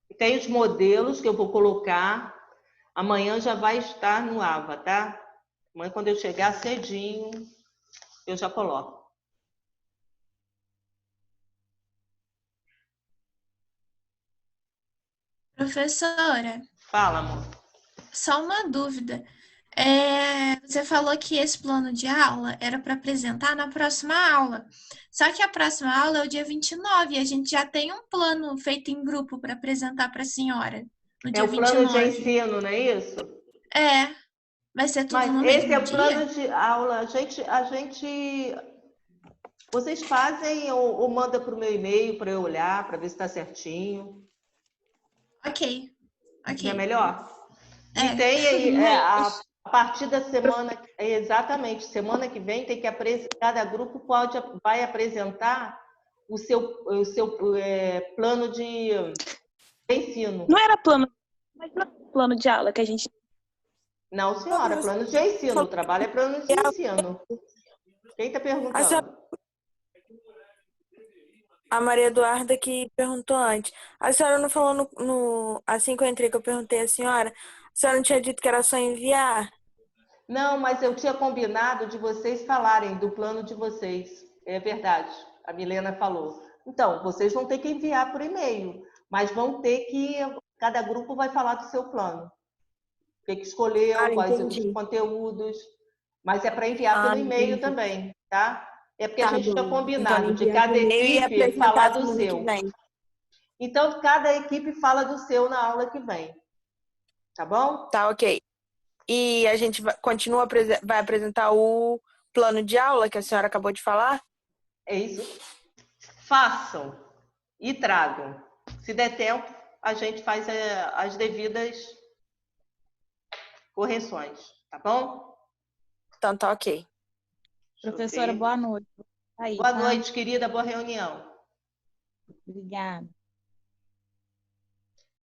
E tem os modelos que eu vou colocar. Amanhã já vai estar no AVA, tá? Amanhã, quando eu chegar cedinho, eu já coloco. Professora, Fala, amor. só uma dúvida. Você falou que esse plano de aula era para apresentar na próxima aula. Só que a próxima aula é o dia 29 e a gente já tem um plano feito em grupo para apresentar para a senhora no É dia o plano de 29. ensino, não é isso? É. Vai ser tudo Mas no esse mesmo é o dia? plano de aula. Vocês fazem ou manda para o meu e-mail para eu olhar, para ver se está certinho. Ok. Não é Ok. melhor? E É. tem aí, Mas, a partir da semana, exatamente, semana que vem tem que apresentar, cada grupo vai apresentar o seu plano de ensino. não era plano, mas não era plano de aula que a gente. Não, senhora, plano de ensino. O trabalho é plano de ensino. Quem está perguntando? A Maria Eduarda que perguntou antes. A senhora não falou assim que eu entrei, que eu perguntei à senhora, a senhora não tinha dito que era só enviar? Não, mas eu tinha combinado de vocês falarem do plano de vocês. É verdade, a Milena falou. Então, vocês vão ter que enviar por e-mail, mas cada grupo vai falar do seu plano. Tem que escolher Ah, quais os entendi. conteúdos, mas é para enviar Ah, pelo e-mail entendi. também, tá? É porque a Tá gente tinha bom. Então, combinado de enviar cada por e-mail e equipe falar apresentar do semana que seu. vem. Então, cada equipe fala do seu na aula que vem, tá bom? Tá, ok. E a gente vai apresentar o plano de aula que a senhora acabou de falar? É isso. Façam e tragam. Se der tempo, a gente faz as devidas correções, tá bom? Então, tá ok. Deixa eu Professora, ver. boa noite. Aí, Boa tá? noite, querida. Boa reunião. Obrigada.